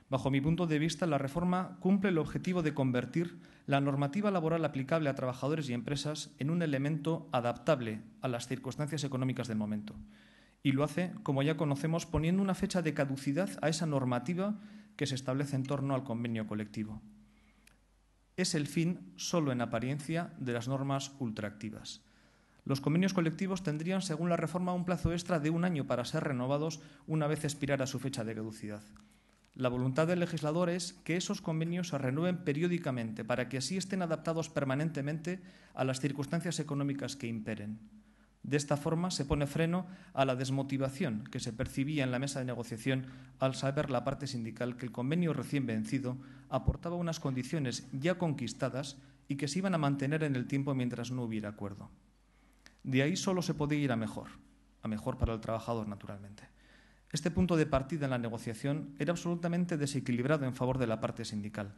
Bajo mi punto de vista, la reforma cumple el objetivo de convertir la normativa laboral aplicable a trabajadores y empresas en un elemento adaptable a las circunstancias económicas del momento. Y lo hace, como ya conocemos, poniendo una fecha de caducidad a esa normativa que se establece en torno al convenio colectivo. Es el fin, solo en apariencia, de las normas ultraactivas. Los convenios colectivos tendrían, según la reforma, un plazo extra de 1 año para ser renovados una vez expirara su fecha de caducidad. La voluntad del legislador es que esos convenios se renueven periódicamente para que así estén adaptados permanentemente a las circunstancias económicas que imperen. De esta forma se pone freno a la desmotivación que se percibía en la mesa de negociación al saber la parte sindical que el convenio recién vencido aportaba unas condiciones ya conquistadas y que se iban a mantener en el tiempo mientras no hubiera acuerdo. De ahí solo se podía ir a mejor para el trabajador, naturalmente. Este punto de partida en la negociación era absolutamente desequilibrado en favor de la parte sindical.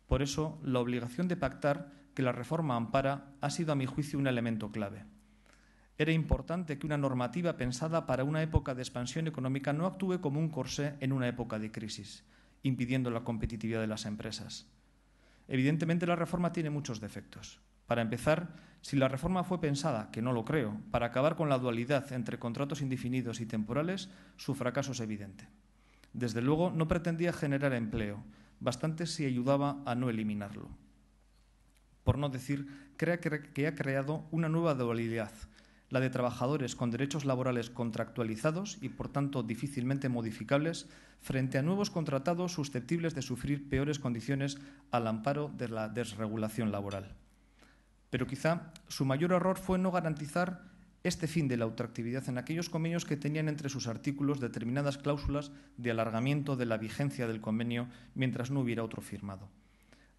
Por eso, la obligación de pactar que la reforma ampara ha sido, a mi juicio, un elemento clave. Era importante que una normativa pensada para una época de expansión económica no actúe como un corsé en una época de crisis, impidiendo la competitividad de las empresas. Evidentemente, la reforma tiene muchos defectos. Para empezar, si la reforma fue pensada, que no lo creo, para acabar con la dualidad entre contratos indefinidos y temporales, su fracaso es evidente. Desde luego, no pretendía generar empleo, bastante si ayudaba a no eliminarlo. Por no decir que ha creado una nueva dualidad, la de trabajadores con derechos laborales contractualizados y, por tanto, difícilmente modificables, frente a nuevos contratados susceptibles de sufrir peores condiciones al amparo de la desregulación laboral. Pero quizá su mayor error fue no garantizar este fin de la ultraactividad en aquellos convenios que tenían entre sus artículos determinadas cláusulas de alargamiento de la vigencia del convenio mientras no hubiera otro firmado.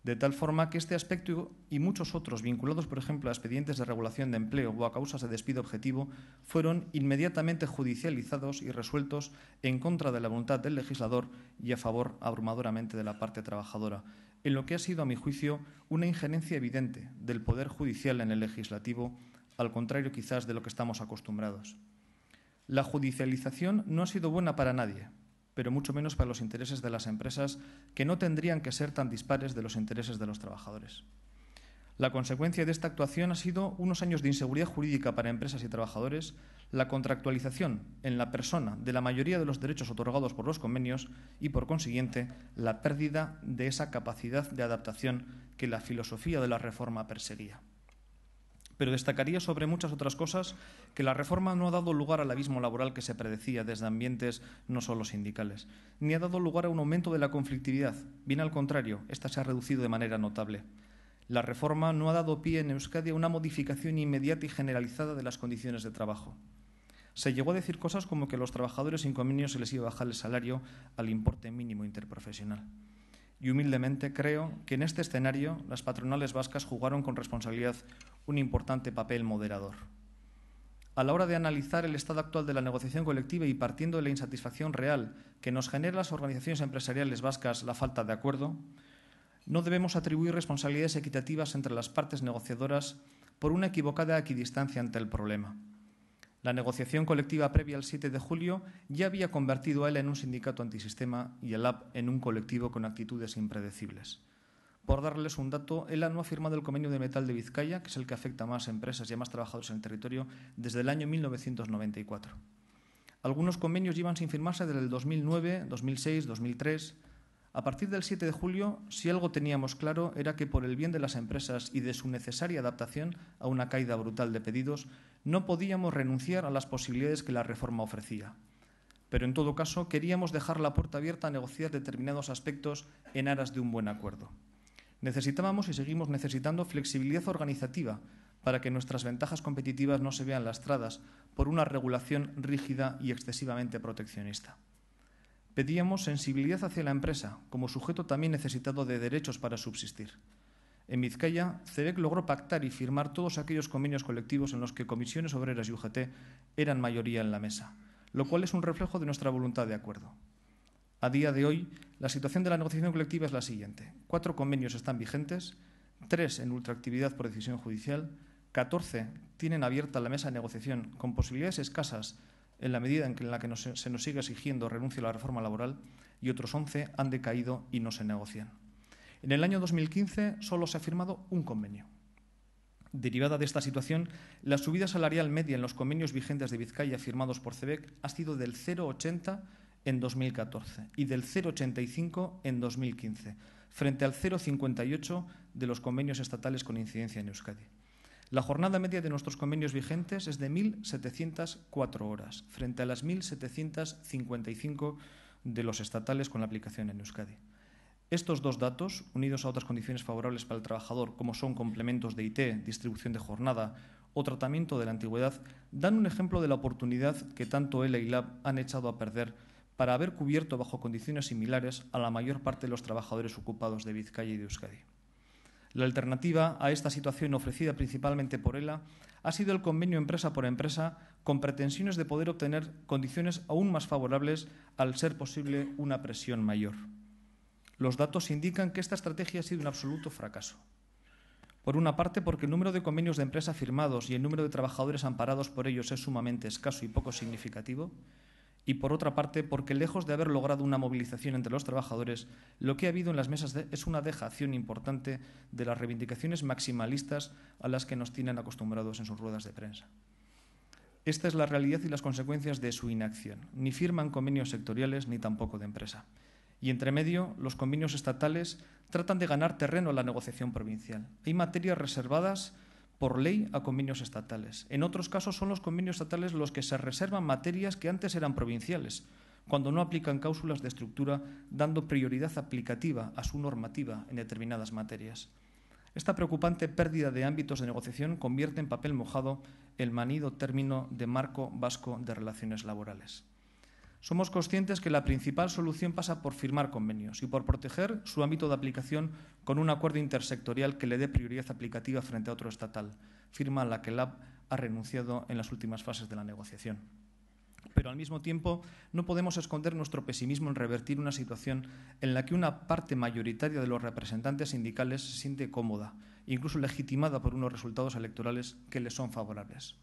De tal forma que este aspecto y muchos otros vinculados, por ejemplo, a expedientes de regulación de empleo o a causas de despido objetivo, fueron inmediatamente judicializados y resueltos en contra de la voluntad del legislador y a favor abrumadoramente de la parte trabajadora, en lo que ha sido, a mi juicio, una injerencia evidente del Poder Judicial en el legislativo, al contrario quizás de lo que estamos acostumbrados. La judicialización no ha sido buena para nadie, pero mucho menos para los intereses de las empresas, que no tendrían que ser tan dispares de los intereses de los trabajadores. La consecuencia de esta actuación ha sido unos años de inseguridad jurídica para empresas y trabajadores, la contractualización en la persona de la mayoría de los derechos otorgados por los convenios y, por consiguiente, la pérdida de esa capacidad de adaptación que la filosofía de la reforma perseguía. Pero destacaría sobre muchas otras cosas que la reforma no ha dado lugar al abismo laboral que se predecía desde ambientes no solo sindicales, ni ha dado lugar a un aumento de la conflictividad. Bien al contrario, esta se ha reducido de manera notable. La reforma no ha dado pie en Euskadi a una modificación inmediata y generalizada de las condiciones de trabajo. Se llegó a decir cosas como que a los trabajadores sin convenio se les iba a bajar el salario al importe mínimo interprofesional. Y humildemente creo que en este escenario las patronales vascas jugaron con responsabilidad un importante papel moderador. A la hora de analizar el estado actual de la negociación colectiva y partiendo de la insatisfacción real que nos genera las organizaciones empresariales vascas la falta de acuerdo, no debemos atribuir responsabilidades equitativas entre las partes negociadoras por una equivocada equidistancia ante el problema. La negociación colectiva previa al 7 de julio ya había convertido a ELA en un sindicato antisistema y el AP en un colectivo con actitudes impredecibles. Por darles un dato, ELA no ha firmado el convenio de metal de Vizcaya, que es el que afecta a más empresas y a más trabajadores en el territorio, desde el año 1994. Algunos convenios llevan sin firmarse desde el 2009, 2006, 2003. A partir del 7 de julio, si algo teníamos claro era que por el bien de las empresas y de su necesaria adaptación a una caída brutal de pedidos, no podíamos renunciar a las posibilidades que la reforma ofrecía. Pero en todo caso, queríamos dejar la puerta abierta a negociar determinados aspectos en aras de un buen acuerdo. Necesitábamos y seguimos necesitando flexibilidad organizativa para que nuestras ventajas competitivas no se vean lastradas por una regulación rígida y excesivamente proteccionista. Pedíamos sensibilidad hacia la empresa, como sujeto también necesitado de derechos para subsistir. En Vizcaya, CEBEC logró pactar y firmar todos aquellos convenios colectivos en los que comisiones obreras y UGT eran mayoría en la mesa, lo cual es un reflejo de nuestra voluntad de acuerdo. A día de hoy, la situación de la negociación colectiva es la siguiente. 4 convenios están vigentes, 3 en ultraactividad por decisión judicial, 14 tienen abierta la mesa de negociación con posibilidades escasas en la medida en la que se nos sigue exigiendo renuncia a la reforma laboral, y otros 11 han decaído y no se negocian. En el año 2015 solo se ha firmado un convenio. Derivada de esta situación, la subida salarial media en los convenios vigentes de Vizcaya firmados por CEBEC ha sido del 0,80 en 2014 y del 0,85 en 2015, frente al 0,58 de los convenios estatales con incidencia en Euskadi. La jornada media de nuestros convenios vigentes es de 1.704 horas, frente a las 1.755 de los estatales con la aplicación en Euskadi. Estos dos datos, unidos a otras condiciones favorables para el trabajador, como son complementos de IT, distribución de jornada o tratamiento de la antigüedad, dan un ejemplo de la oportunidad que tanto ELA y LAB han echado a perder para haber cubierto bajo condiciones similares a la mayor parte de los trabajadores ocupados de Vizcaya y de Euskadi. La alternativa a esta situación ofrecida principalmente por ELA ha sido el convenio empresa por empresa con pretensiones de poder obtener condiciones aún más favorables al ser posible una presión mayor. Los datos indican que esta estrategia ha sido un absoluto fracaso. Por una parte, porque el número de convenios de empresa firmados y el número de trabajadores amparados por ellos es sumamente escaso y poco significativo. Y por otra parte, porque lejos de haber logrado una movilización entre los trabajadores, lo que ha habido en las mesas es una dejación importante de las reivindicaciones maximalistas a las que nos tienen acostumbrados en sus ruedas de prensa. Esta es la realidad y las consecuencias de su inacción. Ni firman convenios sectoriales ni tampoco de empresa. Y entre medio, los convenios estatales tratan de ganar terreno a la negociación provincial. Hay materias reservadas por ley a convenios estatales. En otros casos son los convenios estatales los que se reservan materias que antes eran provinciales, cuando no aplican cláusulas de estructura, dando prioridad aplicativa a su normativa en determinadas materias. Esta preocupante pérdida de ámbitos de negociación convierte en papel mojado el manido término de marco vasco de relaciones laborales. Somos conscientes que la principal solución pasa por firmar convenios y por proteger su ámbito de aplicación con un acuerdo intersectorial que le dé prioridad aplicativa frente a otro estatal, firma a la que LAB ha renunciado en las últimas fases de la negociación. Pero al mismo tiempo no podemos esconder nuestro pesimismo en revertir una situación en la que una parte mayoritaria de los representantes sindicales se siente cómoda, incluso legitimada por unos resultados electorales que les son favorables.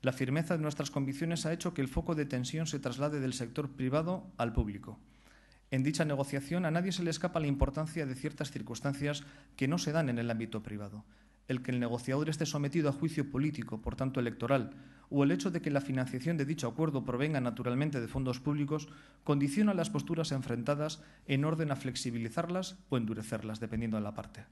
La firmeza de nuestras convicciones ha hecho que el foco de tensión se traslade del sector privado al público. En dicha negociación a nadie se le escapa la importancia de ciertas circunstancias que no se dan en el ámbito privado. El que el negociador esté sometido a juicio político, por tanto electoral, o el hecho de que la financiación de dicho acuerdo provenga naturalmente de fondos públicos, condiciona las posturas enfrentadas en orden a flexibilizarlas o endurecerlas, dependiendo de la parte.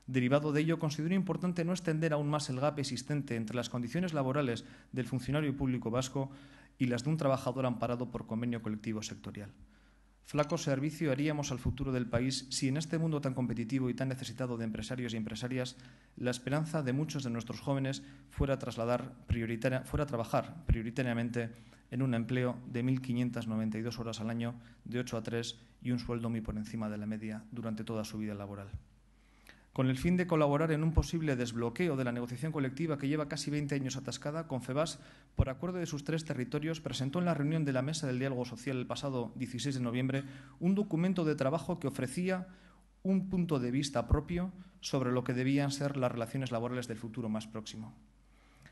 Derivado de ello, considero importante no extender aún más el gap existente entre las condiciones laborales del funcionario público vasco y las de un trabajador amparado por convenio colectivo sectorial. Flaco servicio haríamos al futuro del país si en este mundo tan competitivo y tan necesitado de empresarios y empresarias la esperanza de muchos de nuestros jóvenes fuera a trabajar prioritariamente en un empleo de 1.592 horas al año, de 8 a 3 y un sueldo muy por encima de la media durante toda su vida laboral. Con el fin de colaborar en un posible desbloqueo de la negociación colectiva que lleva casi 20 años atascada, Confebask, por acuerdo de sus 3 territorios, presentó en la reunión de la Mesa del Diálogo Social el pasado 16 de noviembre un documento de trabajo que ofrecía un punto de vista propio sobre lo que debían ser las relaciones laborales del futuro más próximo.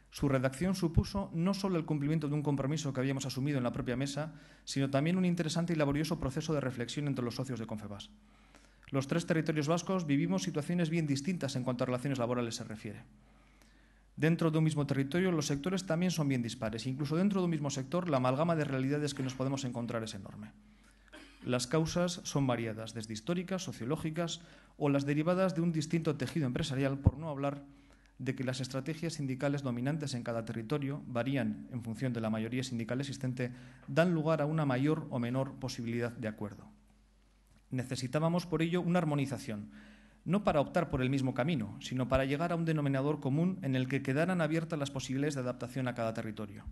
Su redacción supuso no solo el cumplimiento de un compromiso que habíamos asumido en la propia mesa, sino también un interesante y laborioso proceso de reflexión entre los socios de Confebask. Los 3 territorios vascos vivimos situaciones bien distintas en cuanto a relaciones laborales se refiere. Dentro de un mismo territorio, los sectores también son bien dispares. Incluso dentro de un mismo sector, la amalgama de realidades que nos podemos encontrar es enorme. Las causas son variadas, desde históricas, sociológicas o las derivadas de un distinto tejido empresarial, por no hablar de que las estrategias sindicales dominantes en cada territorio varían en función de la mayoría sindical existente, dan lugar a una mayor o menor posibilidad de acuerdo. Necesitábamos, por ello, una armonización, no para optar por el mismo camino, sino para llegar a un denominador común en el que quedaran abiertas las posibilidades de adaptación a cada territorio.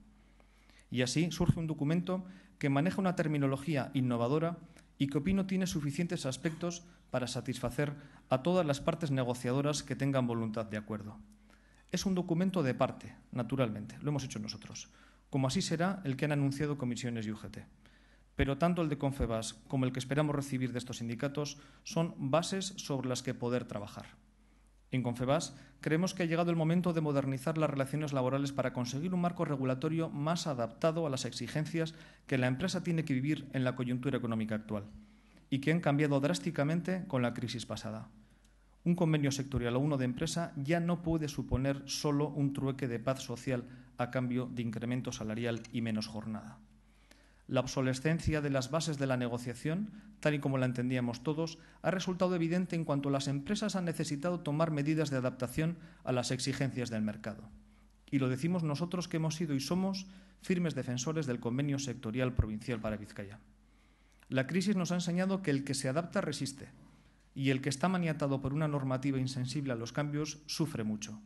Y así surge un documento que maneja una terminología innovadora y que opino tiene suficientes aspectos para satisfacer a todas las partes negociadoras que tengan voluntad de acuerdo. Es un documento de parte, naturalmente, lo hemos hecho nosotros, como así será el que han anunciado comisiones y UGT. Pero tanto el de Confebask como el que esperamos recibir de estos sindicatos son bases sobre las que poder trabajar. En Confebask creemos que ha llegado el momento de modernizar las relaciones laborales para conseguir un marco regulatorio más adaptado a las exigencias que la empresa tiene que vivir en la coyuntura económica actual y que han cambiado drásticamente con la crisis pasada. Un convenio sectorial o uno de empresa ya no puede suponer solo un trueque de paz social a cambio de incremento salarial y menos jornada. La obsolescencia de las bases de la negociación, tal y como la entendíamos todos, ha resultado evidente en cuanto las empresas han necesitado tomar medidas de adaptación a las exigencias del mercado. Y lo decimos nosotros que hemos sido y somos firmes defensores del convenio sectorial provincial para Vizcaya. La crisis nos ha enseñado que el que se adapta resiste y el que está maniatado por una normativa insensible a los cambios sufre mucho.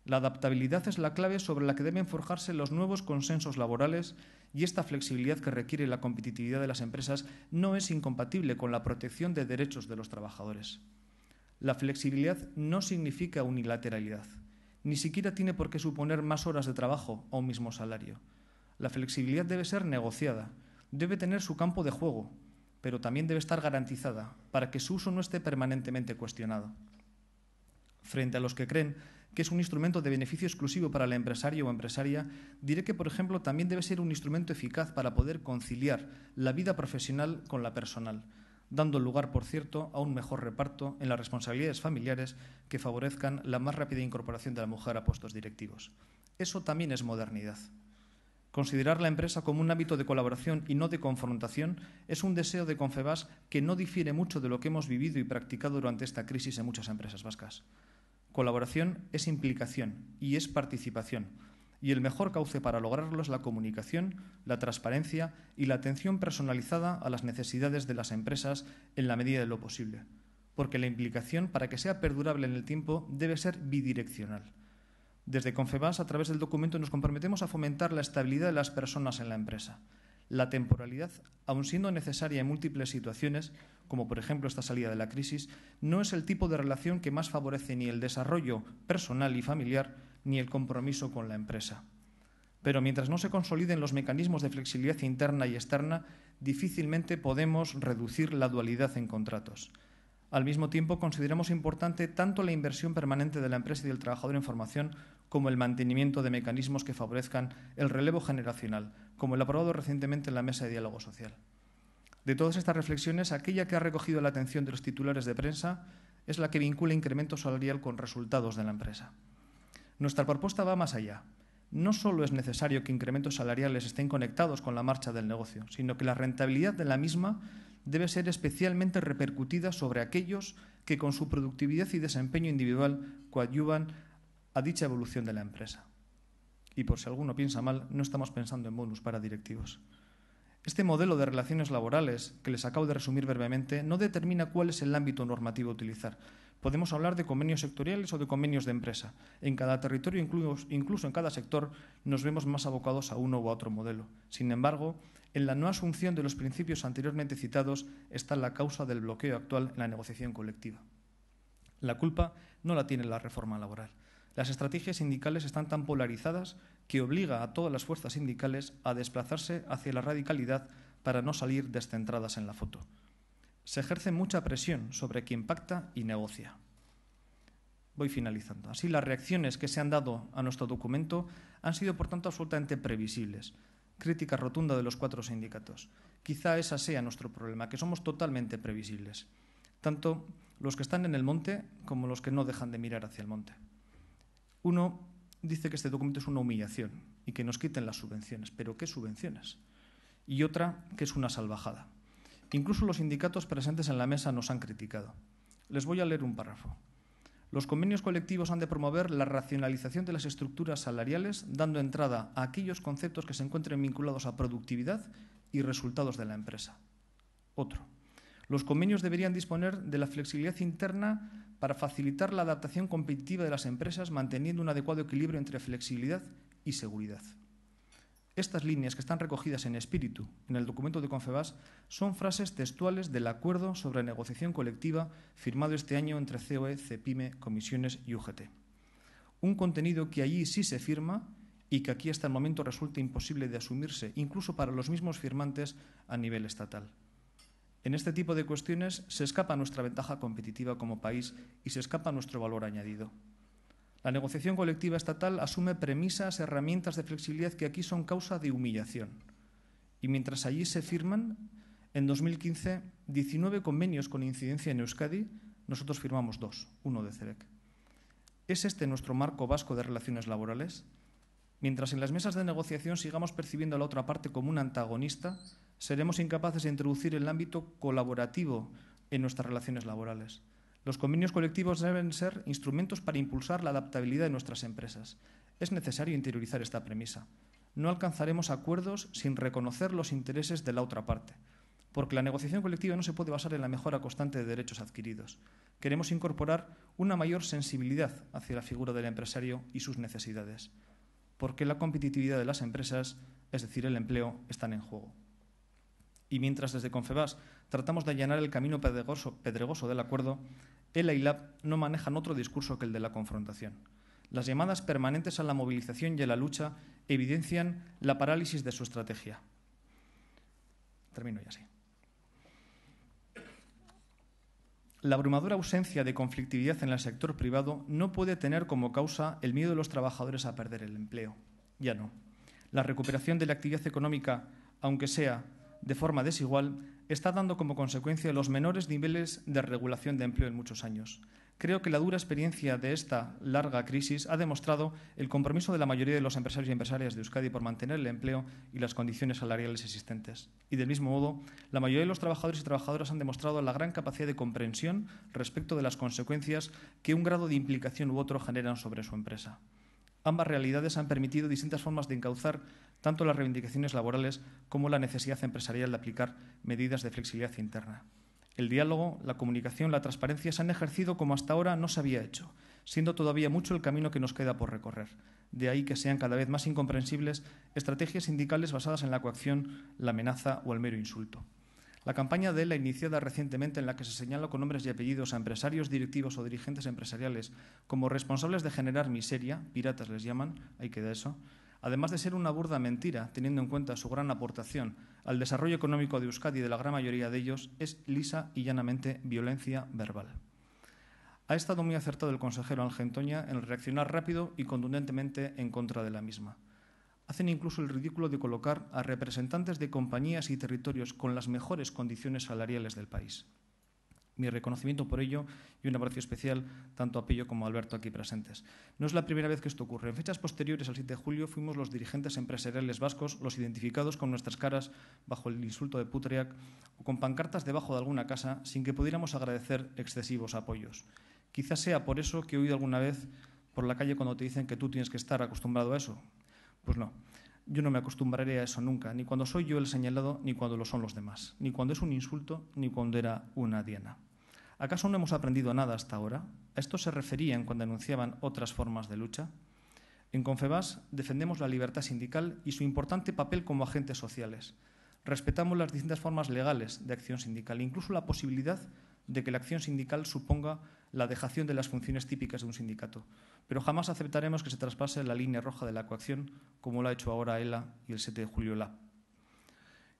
La adaptabilidad es la clave sobre la que deben forjarse los nuevos consensos laborales y esta flexibilidad que requiere la competitividad de las empresas no es incompatible con la protección de derechos de los trabajadores. La flexibilidad no significa unilateralidad, ni siquiera tiene por qué suponer más horas de trabajo o un mismo salario. La flexibilidad debe ser negociada, debe tener su campo de juego, pero también debe estar garantizada para que su uso no esté permanentemente cuestionado. Frente a los que creen que es un instrumento de beneficio exclusivo para el empresario o empresaria, diré que, por ejemplo, también debe ser un instrumento eficaz para poder conciliar la vida profesional con la personal, dando lugar, por cierto, a un mejor reparto en las responsabilidades familiares que favorezcan la más rápida incorporación de la mujer a puestos directivos. Eso también es modernidad. Considerar la empresa como un ámbito de colaboración y no de confrontación es un deseo de Confebask que no difiere mucho de lo que hemos vivido y practicado durante esta crisis en muchas empresas vascas. Colaboración es implicación y es participación, y el mejor cauce para lograrlo es la comunicación, la transparencia y la atención personalizada a las necesidades de las empresas en la medida de lo posible, porque la implicación, para que sea perdurable en el tiempo, debe ser bidireccional. Desde Confebask, a través del documento, nos comprometemos a fomentar la estabilidad de las personas en la empresa. La temporalidad, aun siendo necesaria en múltiples situaciones, como por ejemplo esta salida de la crisis, no es el tipo de relación que más favorece ni el desarrollo personal y familiar ni el compromiso con la empresa. Pero mientras no se consoliden los mecanismos de flexibilidad interna y externa, difícilmente podemos reducir la dualidad en contratos. Al mismo tiempo, consideramos importante tanto la inversión permanente de la empresa y del trabajador en formación como el mantenimiento de mecanismos que favorezcan el relevo generacional, como el aprobado recientemente en la Mesa de Diálogo Social. De todas estas reflexiones, aquella que ha recogido la atención de los titulares de prensa es la que vincula incremento salarial con resultados de la empresa. Nuestra propuesta va más allá. No solo es necesario que incrementos salariales estén conectados con la marcha del negocio, sino que la rentabilidad de la misma debe ser especialmente repercutida sobre aquellos que con su productividad y desempeño individual coadyuvan a dicha evolución de la empresa. Y por si alguno piensa mal, no estamos pensando en bonus para directivos. Este modelo de relaciones laborales, que les acabo de resumir brevemente, no determina cuál es el ámbito normativo a utilizar. Podemos hablar de convenios sectoriales o de convenios de empresa. En cada territorio, incluso en cada sector, nos vemos más abocados a uno u a otro modelo. Sin embargo, en la no asunción de los principios anteriormente citados está la causa del bloqueo actual en la negociación colectiva. La culpa no la tiene la reforma laboral. Las estrategias sindicales están tan polarizadas que obliga a todas las fuerzas sindicales a desplazarse hacia la radicalidad para no salir descentradas en la foto. Se ejerce mucha presión sobre quien pacta y negocia. Voy finalizando. Así, las reacciones que se han dado a nuestro documento han sido, por tanto, absolutamente previsibles. Crítica rotunda de los 4 sindicatos. Quizá ese sea nuestro problema, que somos totalmente previsibles, tanto los que están en el monte como los que no dejan de mirar hacia el monte. Uno dice que este documento es una humillación y que nos quiten las subvenciones. ¿Pero qué subvenciones? Y otra, que es una salvajada. Incluso los sindicatos presentes en la mesa nos han criticado. Les voy a leer un párrafo. Los convenios colectivos han de promover la racionalización de las estructuras salariales, dando entrada a aquellos conceptos que se encuentren vinculados a productividad y resultados de la empresa. Otro. Los convenios deberían disponer de la flexibilidad interna para facilitar la adaptación competitiva de las empresas, manteniendo un adecuado equilibrio entre flexibilidad y seguridad. Estas líneas, que están recogidas en espíritu en el documento de Confebask, son frases textuales del acuerdo sobre negociación colectiva firmado este año entre COE, CEPIME, Comisiones y UGT. Un contenido que allí sí se firma y que aquí hasta el momento resulta imposible de asumirse, incluso para los mismos firmantes a nivel estatal. En este tipo de cuestiones se escapa nuestra ventaja competitiva como país y se escapa nuestro valor añadido. La negociación colectiva estatal asume premisas, herramientas de flexibilidad que aquí son causa de humillación. Y mientras allí se firman, en 2015, 19 convenios con incidencia en Euskadi, nosotros firmamos 2, uno de CEBEC. ¿Es este nuestro marco vasco de relaciones laborales? Mientras en las mesas de negociación sigamos percibiendo a la otra parte como un antagonista, seremos incapaces de introducir el ámbito colaborativo en nuestras relaciones laborales. Los convenios colectivos deben ser instrumentos para impulsar la adaptabilidad de nuestras empresas. Es necesario interiorizar esta premisa. No alcanzaremos acuerdos sin reconocer los intereses de la otra parte, porque la negociación colectiva no se puede basar en la mejora constante de derechos adquiridos. Queremos incorporar una mayor sensibilidad hacia la figura del empresario y sus necesidades, porque la competitividad de las empresas, es decir, el empleo, están en juego. Y mientras desde Confebask tratamos de allanar el camino pedregoso del acuerdo, ELA y LAB no manejan otro discurso que el de la confrontación. Las llamadas permanentes a la movilización y a la lucha evidencian la parálisis de su estrategia. Termino ya así. La abrumadora ausencia de conflictividad en el sector privado no puede tener como causa el miedo de los trabajadores a perder el empleo. Ya no. La recuperación de la actividad económica, aunque sea de forma desigual, está dando como consecuencia los menores niveles de regulación de empleo en muchos años. Creo que la dura experiencia de esta larga crisis ha demostrado el compromiso de la mayoría de los empresarios y empresarias de Euskadi por mantener el empleo y las condiciones salariales existentes. Y, del mismo modo, la mayoría de los trabajadores y trabajadoras han demostrado la gran capacidad de comprensión respecto de las consecuencias que un grado de implicación u otro generan sobre su empresa. Ambas realidades han permitido distintas formas de encauzar tanto las reivindicaciones laborales como la necesidad empresarial de aplicar medidas de flexibilidad interna. El diálogo, la comunicación, la transparencia se han ejercido como hasta ahora no se había hecho, siendo todavía mucho el camino que nos queda por recorrer. De ahí que sean cada vez más incomprensibles estrategias sindicales basadas en la coacción, la amenaza o el mero insulto. La campaña de ELA, iniciada recientemente, en la que se señala con nombres y apellidos a empresarios, directivos o dirigentes empresariales como responsables de generar miseria, piratas les llaman, ahí queda eso, además de ser una burda mentira, teniendo en cuenta su gran aportación al desarrollo económico de Euskadi y de la gran mayoría de ellos, es lisa y llanamente violencia verbal. Ha estado muy acertado el consejero Ángel Toña en reaccionar rápido y contundentemente en contra de la misma. Hacen incluso el ridículo de colocar a representantes de compañías y territorios con las mejores condiciones salariales del país. Mi reconocimiento por ello y un aprecio especial tanto a Pello como a Alberto aquí presentes. No es la primera vez que esto ocurre. En fechas posteriores al 7 de julio fuimos los dirigentes empresariales vascos los identificados con nuestras caras bajo el insulto de Putriak o con pancartas debajo de alguna casa sin que pudiéramos agradecer excesivos apoyos. Quizás sea por eso que he oído alguna vez por la calle cuando te dicen que tú tienes que estar acostumbrado a eso. Pues no, yo no me acostumbraré a eso nunca, ni cuando soy yo el señalado, ni cuando lo son los demás, ni cuando es un insulto, ni cuando era una diana. ¿Acaso no hemos aprendido nada hasta ahora? ¿A esto se referían cuando anunciaban otras formas de lucha? En Confebask defendemos la libertad sindical y su importante papel como agentes sociales. Respetamos las distintas formas legales de acción sindical, incluso la posibilidad de que la acción sindical suponga la dejación de las funciones típicas de un sindicato. Pero jamás aceptaremos que se traspase la línea roja de la coacción, como lo ha hecho ahora ELA y el 7 de julio LA.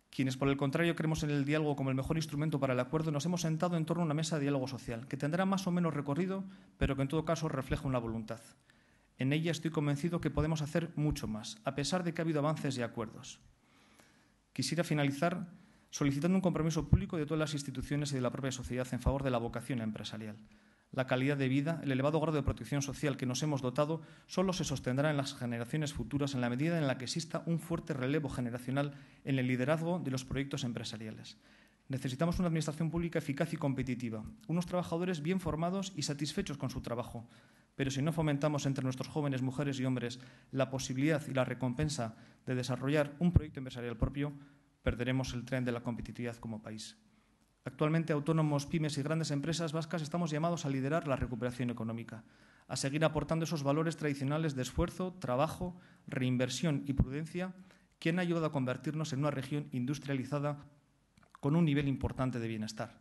Quienes, por el contrario, creemos en el diálogo como el mejor instrumento para el acuerdo, nos hemos sentado en torno a una mesa de diálogo social, que tendrá más o menos recorrido, pero que en todo caso refleja una voluntad. En ella estoy convencido que podemos hacer mucho más, a pesar de que ha habido avances y acuerdos. Quisiera finalizar solicitando un compromiso público de todas las instituciones y de la propia sociedad en favor de la vocación empresarial. La calidad de vida, el elevado grado de protección social que nos hemos dotado solo se sostendrá en las generaciones futuras en la medida en la que exista un fuerte relevo generacional en el liderazgo de los proyectos empresariales. Necesitamos una administración pública eficaz y competitiva, unos trabajadores bien formados y satisfechos con su trabajo. Pero si no fomentamos entre nuestros jóvenes, mujeres y hombres la posibilidad y la recompensa de desarrollar un proyecto empresarial propio, perderemos el tren de la competitividad como país. Actualmente, autónomos, pymes y grandes empresas vascas estamos llamados a liderar la recuperación económica, a seguir aportando esos valores tradicionales de esfuerzo, trabajo, reinversión y prudencia que han ayudado a convertirnos en una región industrializada con un nivel importante de bienestar.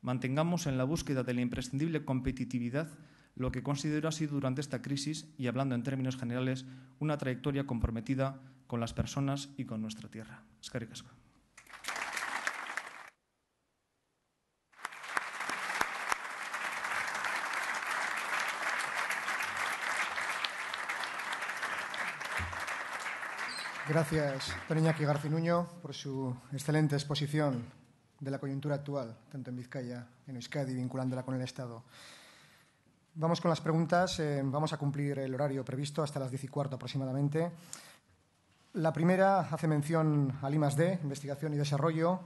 Mantengamos en la búsqueda de la imprescindible competitividad lo que considero ha sido durante esta crisis y, hablando en términos generales, una trayectoria comprometida con las personas y con nuestra tierra. Eskerrik asko. Gracias, don Iñaki Garcinuño, por su excelente exposición de la coyuntura actual, tanto en Vizcaya, en Euskadi, vinculándola con el Estado. Vamos con las preguntas. Vamos a cumplir el horario previsto hasta las 10:15 aproximadamente. La primera hace mención al I+D, Investigación y Desarrollo.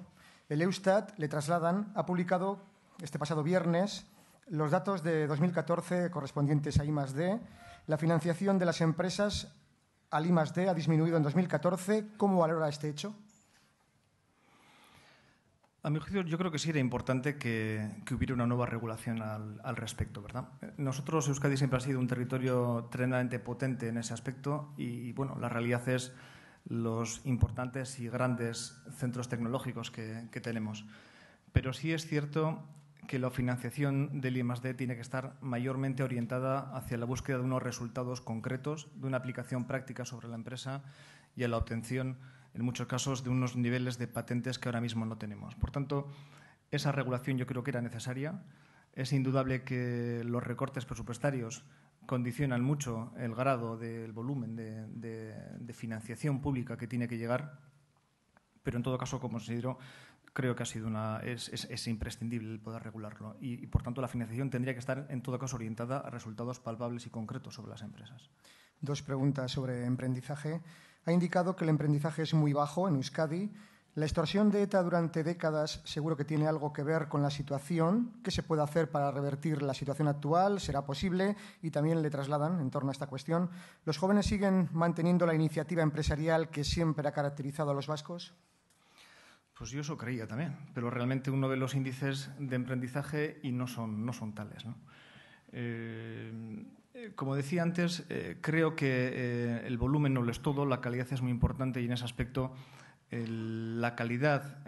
El Eustat, le trasladan, ha publicado este pasado viernes los datos de 2014 correspondientes a I+D. La financiación de las empresas al I+D ha disminuido en 2014. ¿Cómo valora este hecho? A mi juicio, yo creo que sí era importante que hubiera una nueva regulación al respecto, ¿verdad? Nosotros, Euskadi, siempre ha sido un territorio tremendamente potente en ese aspecto y, bueno, la realidad es los importantes y grandes centros tecnológicos que tenemos. Pero sí es cierto que la financiación del I+D tiene que estar mayormente orientada hacia la búsqueda de unos resultados concretos, de una aplicación práctica sobre la empresa y a la obtención, en muchos casos, de unos niveles de patentes que ahora mismo no tenemos. Por tanto, esa regulación yo creo que era necesaria. Es indudable que los recortes presupuestarios condicionan mucho el grado del volumen de financiación pública que tiene que llegar, pero en todo caso, como considero, creo que es imprescindible el poder regularlo y, por tanto, la financiación tendría que estar, en todo caso, orientada a resultados palpables y concretos sobre las empresas. Dos preguntas sobre emprendizaje. Ha indicado que el emprendizaje es muy bajo en Euskadi. La extorsión de ETA durante décadas seguro que tiene algo que ver con la situación. ¿Qué se puede hacer para revertir la situación actual? ¿Será posible? Y también le trasladan, en torno a esta cuestión, ¿los jóvenes siguen manteniendo la iniciativa empresarial que siempre ha caracterizado a los vascos? Pues yo eso creía también, pero realmente uno ve los índices de emprendizaje y no son tales, ¿no? Como decía antes, creo que el volumen no lo es todo, la calidad es muy importante y en ese aspecto la calidad,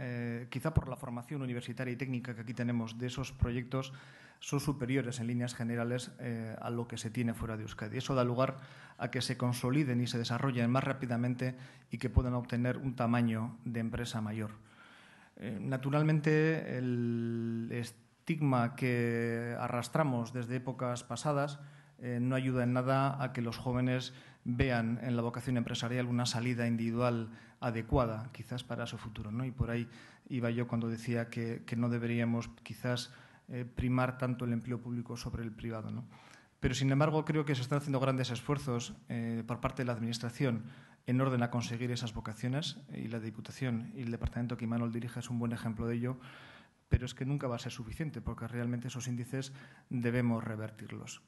quizá por la formación universitaria y técnica que aquí tenemos de esos proyectos, son superiores en líneas generales a lo que se tiene fuera de Euskadi. Eso da lugar a que se consoliden y se desarrollen más rápidamente y que puedan obtener un tamaño de empresa mayor. Naturalmente, el estigma que arrastramos desde épocas pasadas no ayuda en nada a que los jóvenes vean en la vocación empresarial una salida individual adecuada, quizás para su futuro, ¿no? Y por ahí iba yo cuando decía que no deberíamos quizás primar tanto el empleo público sobre el privado, ¿no? Pero, sin embargo, creo que se están haciendo grandes esfuerzos por parte de la Administración en orden a conseguir esas vocaciones y la Diputación y el departamento que Imanol dirige es un buen ejemplo de ello, pero es que nunca va a ser suficiente porque realmente esos índices debemos revertirlos.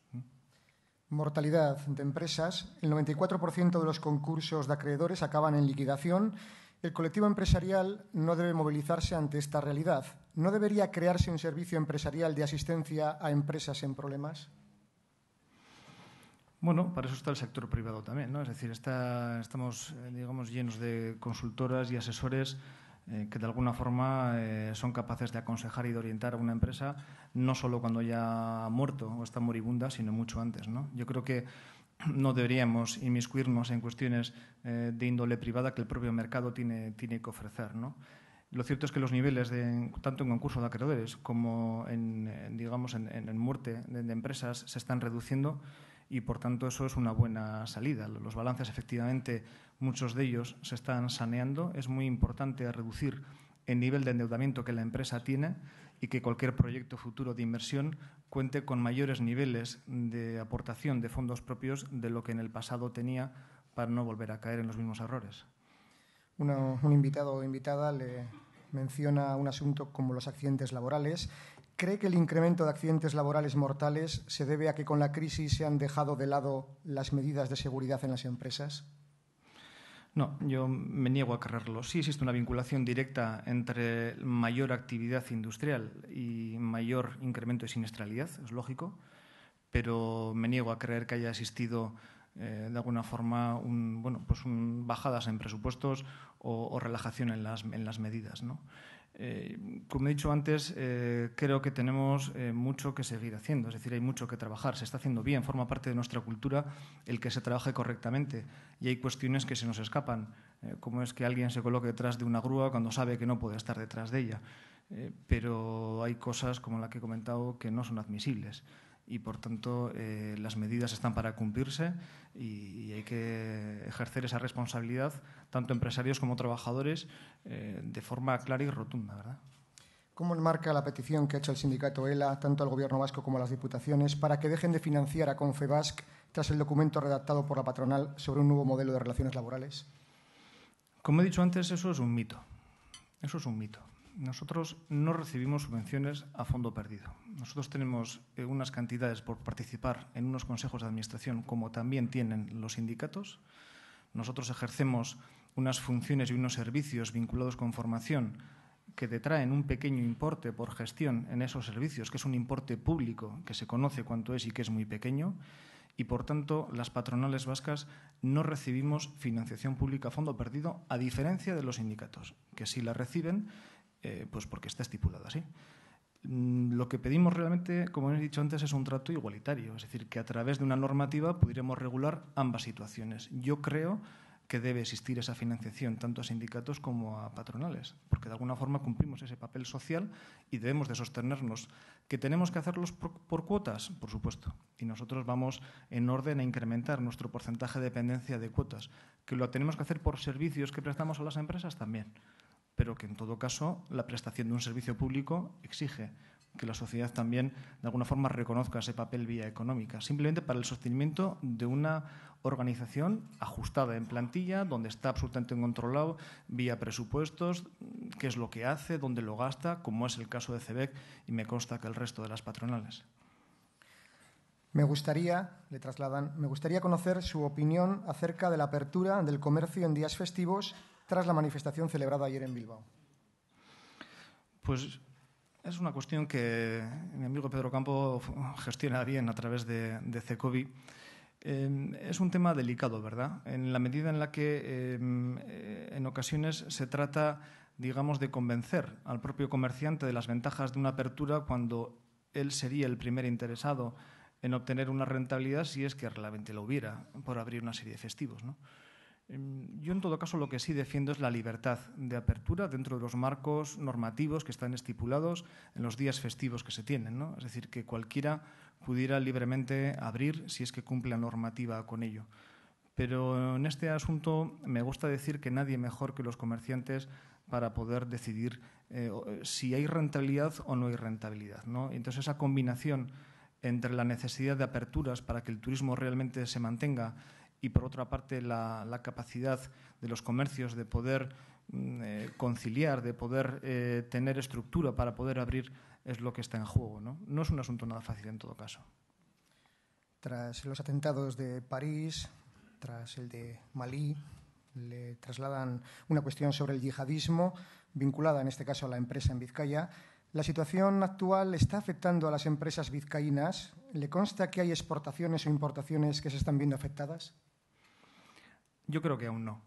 Mortalidad de empresas. El 94% de los concursos de acreedores acaban en liquidación. El colectivo empresarial no debe movilizarse ante esta realidad. ¿No debería crearse un servicio empresarial de asistencia a empresas en problemas? Bueno, para eso está el sector privado también, ¿no? Es decir, estamos, digamos, llenos de consultoras y asesores que de alguna forma son capaces de aconsejar y de orientar a una empresa no solo cuando ya ha muerto o está moribunda, sino mucho antes, ¿no? Yo creo que no deberíamos inmiscuirnos en cuestiones de índole privada que el propio mercado tiene que ofrecer, ¿no? Lo cierto es que los niveles, tanto en concurso de acreedores como en muerte de empresas, se están reduciendo y, por tanto, eso es una buena salida. Los balances, efectivamente, muchos de ellos se están saneando. Es muy importante reducir el nivel de endeudamiento que la empresa tiene y que cualquier proyecto futuro de inversión cuente con mayores niveles de aportación de fondos propios de lo que en el pasado tenía para no volver a caer en los mismos errores. Un invitado o invitada le menciona un asunto como los accidentes laborales. ¿Cree que el incremento de accidentes laborales mortales se debe a que con la crisis se han dejado de lado las medidas de seguridad en las empresas? No, yo me niego a creerlo. Sí existe una vinculación directa entre mayor actividad industrial y mayor incremento de siniestralidad, es lógico, pero me niego a creer que haya existido de alguna forma bajadas en presupuestos o relajación en las medidas, ¿no? Como he dicho antes, creo que tenemos mucho que seguir haciendo, es decir, hay mucho que trabajar, se está haciendo bien, forma parte de nuestra cultura el que se trabaje correctamente y hay cuestiones que se nos escapan, como es que alguien se coloque detrás de una grúa cuando sabe que no puede estar detrás de ella, pero hay cosas como la que he comentado que no son admisibles. Y, por tanto, las medidas están para cumplirse y hay que ejercer esa responsabilidad, tanto empresarios como trabajadores, de forma clara y rotunda, ¿verdad? ¿Cómo enmarca la petición que ha hecho el sindicato ELA, tanto al Gobierno vasco como a las diputaciones, para que dejen de financiar a Confebask tras el documento redactado por la patronal sobre un nuevo modelo de relaciones laborales? Como he dicho antes, eso es un mito. Eso es un mito. Nosotros no recibimos subvenciones a fondo perdido. Nosotros tenemos unas cantidades por participar en unos consejos de administración, como también tienen los sindicatos. Nosotros ejercemos unas funciones y unos servicios vinculados con formación que detraen un pequeño importe por gestión en esos servicios, que es un importe público que se conoce cuánto es y que es muy pequeño. Y, por tanto, las patronales vascas no recibimos financiación pública a fondo perdido, a diferencia de los sindicatos, que sí la reciben, pues porque está estipulado así. Lo que pedimos realmente, como he dicho antes, es un trato igualitario, es decir, que a través de una normativa pudiéramos regular ambas situaciones. Yo creo que debe existir esa financiación tanto a sindicatos como a patronales, porque de alguna forma cumplimos ese papel social y debemos de sostenernos. ¿Que tenemos que hacerlos por cuotas? Por supuesto. Y nosotros vamos en orden a incrementar nuestro porcentaje de dependencia de cuotas. ¿Que lo tenemos que hacer por servicios que prestamos a las empresas? También. Pero que en todo caso la prestación de un servicio público exige que la sociedad también de alguna forma reconozca ese papel vía económica, simplemente para el sostenimiento de una organización ajustada en plantilla, donde está absolutamente controlado vía presupuestos, qué es lo que hace, dónde lo gasta, como es el caso de CEBEC y me consta que el resto de las patronales. Me gustaría conocer su opinión acerca de la apertura del comercio en días festivos tras la manifestación celebrada ayer en Bilbao. Pues es una cuestión que mi amigo Pedro Campo gestiona bien a través de CECOBI. Es un tema delicado, ¿verdad? En la medida en la que en ocasiones se trata, digamos, de convencer al propio comerciante de las ventajas de una apertura cuando él sería el primer interesado en obtener una rentabilidad si es que realmente lo hubiera por abrir una serie de festivos, ¿no? Yo, en todo caso, lo que sí defiendo es la libertad de apertura dentro de los marcos normativos que están estipulados en los días festivos que se tienen, ¿no? Es decir, que cualquiera pudiera libremente abrir si es que cumple la normativa con ello. Pero en este asunto me gusta decir que nadie mejor que los comerciantes para poder decidir si hay rentabilidad o no hay rentabilidad, ¿no? Entonces, esa combinación entre la necesidad de aperturas para que el turismo realmente se mantenga y, por otra parte, la capacidad de los comercios de poder conciliar, de poder tener estructura para poder abrir, es lo que está en juego, ¿no? No es un asunto nada fácil en todo caso. Tras los atentados de París, tras el de Malí, le trasladan una cuestión sobre el yihadismo, vinculada en este caso a la empresa en Vizcaya. ¿La situación actual está afectando a las empresas vizcaínas? ¿Le consta que hay exportaciones o importaciones que se están viendo afectadas? Yo creo que aún no.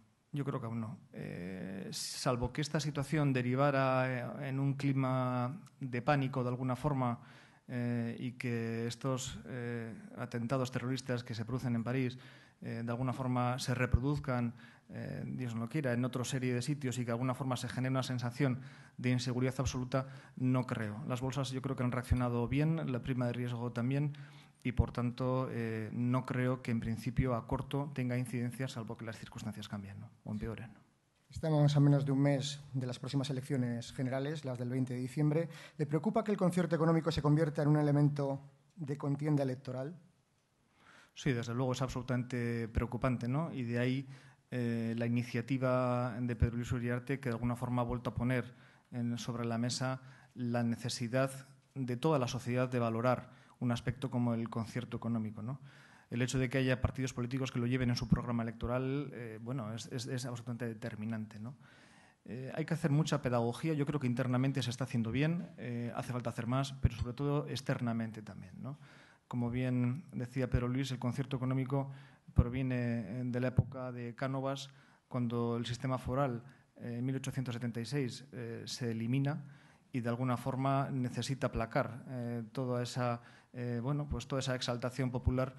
Salvo que esta situación derivara en un clima de pánico de alguna forma y que estos atentados terroristas que se producen en París de alguna forma se reproduzcan, Dios no lo quiera, en otra serie de sitios y que de alguna forma se genere una sensación de inseguridad absoluta, no creo. Las bolsas yo creo que han reaccionado bien, la prima de riesgo también, y por tanto no creo que en principio a corto tenga incidencia, salvo que las circunstancias cambien, ¿no? O empeoren. Estamos a menos de un mes de las próximas elecciones generales, las del 20 de diciembre. ¿Le preocupa que el concierto económico se convierta en un elemento de contienda electoral? Sí, desde luego es absolutamente preocupante, ¿no? Y de ahí la iniciativa de Pedro Luis Uriarte, que de alguna forma ha vuelto a poner sobre la mesa la necesidad de toda la sociedad de valorar un aspecto como el concierto económico, ¿no? El hecho de que haya partidos políticos que lo lleven en su programa electoral, es absolutamente determinante, ¿no? Hay que hacer mucha pedagogía. Yo creo que internamente se está haciendo bien, hace falta hacer más, pero sobre todo externamente también, ¿no? Como bien decía Pedro Luis, el concierto económico proviene de la época de Cánovas, cuando el sistema foral en 1876 se elimina y de alguna forma necesita aplacar toda esa exaltación popular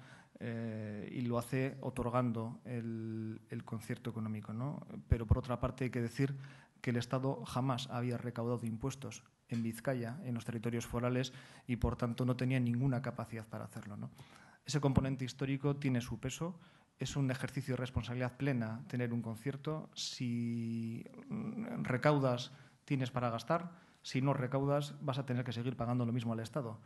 y lo hace otorgando el concierto económico, ¿no? Pero por otra parte hay que decir que el Estado jamás había recaudado impuestos en Vizcaya, en los territorios forales, y por tanto no tenía ninguna capacidad para hacerlo, ¿no? Ese componente histórico tiene su peso, es un ejercicio de responsabilidad plena tener un concierto. Si recaudas, tienes para gastar; si no recaudas, vas a tener que seguir pagando lo mismo al Estado.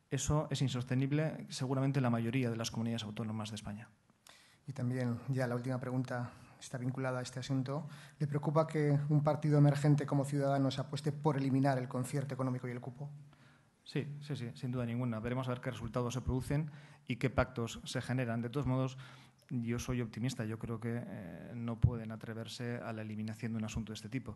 Eso es insostenible seguramente en la mayoría de las comunidades autónomas de España. Y también, ya la última pregunta está vinculada a este asunto. ¿Le preocupa que un partido emergente como Ciudadanos apueste por eliminar el concierto económico y el cupo? Sí, sin duda ninguna. Veremos a ver qué resultados se producen y qué pactos se generan. De todos modos, yo soy optimista. Yo creo que no pueden atreverse a la eliminación de un asunto de este tipo.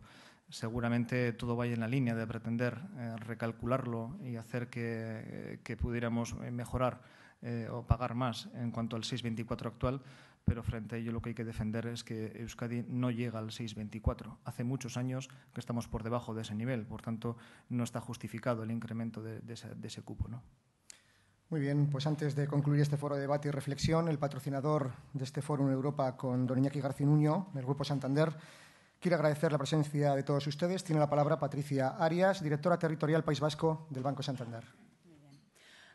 Seguramente todo vaya en la línea de pretender recalcularlo y hacer que pudiéramos mejorar o pagar más en cuanto al 6,24 actual, pero frente a ello lo que hay que defender es que Euskadi no llega al 6,24. Hace muchos años que estamos por debajo de ese nivel, por tanto no está justificado el incremento de ese cupo, ¿no? Muy bien, pues antes de concluir este foro de debate y reflexión, el patrocinador de este foro en Europa con don Iñaki Garcinuño, del Grupo Santander, quiere agradecer la presencia de todos ustedes. Tiene la palabra Patricia Arias, directora territorial País Vasco del Banco Santander. Muy bien.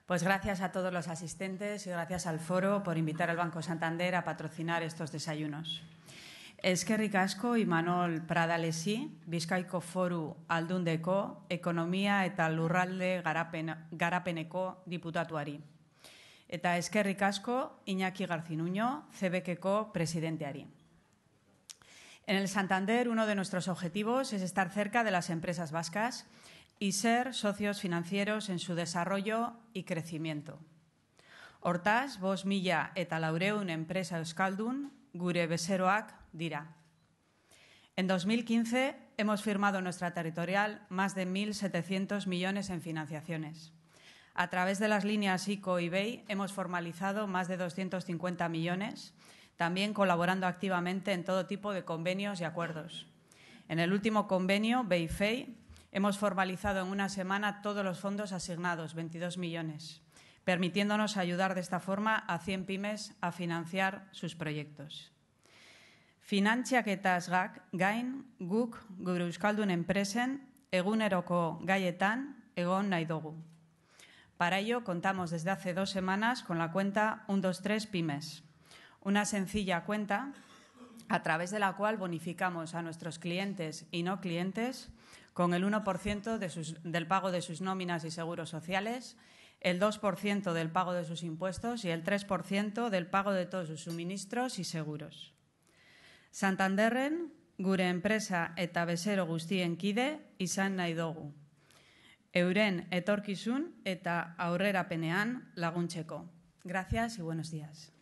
Pues gracias a todos los asistentes y gracias al foro por invitar al Banco Santander a patrocinar estos desayunos. Eskerrik asko Imanol Pradalesi, Bizkaiko Foru Aldundeko, Ekonomia eta Lurralde Garapeneko diputatuari. Eta eskerrik asko Iñaki Garcinuño, CBKko presidenteari. En el Santander, uno de nuestros objetivos es estar cerca de las empresas vascas y ser socios financieros en su desarrollo y crecimiento. Hortaz, 5.000 eta 400 enpresa euskaldun gure bezeroak dira. En 2015 hemos firmado en nuestra territorial más de 1.700 millones en financiaciones. A través de las líneas ICO y BEI hemos formalizado más de 250 millones, también colaborando activamente en todo tipo de convenios y acuerdos. En el último convenio, BEI-FEI, hemos formalizado en una semana todos los fondos asignados, 22 millones, permitiéndonos ayudar de esta forma a 100 pymes a financiar sus proyectos. Finantziaketaz gain, guk gure euskaldun enpresen eguneroko gaietan egon nahi dugu. Para ello, contamos desde hace 2 semanas con la cuenta 123 Pymes, una sencilla cuenta a través de la cual bonificamos a nuestros clientes y no clientes con el 1% del pago de sus nóminas y seguros sociales, el 2% del pago de sus impuestos y el 3% del pago de todos sus suministros y seguros. Santanderren, gure enpresa eta bezero guztien kide izan nahi dugu. Euren etorkizun eta aurrerapenean laguntzeko. Gracias y buenos días.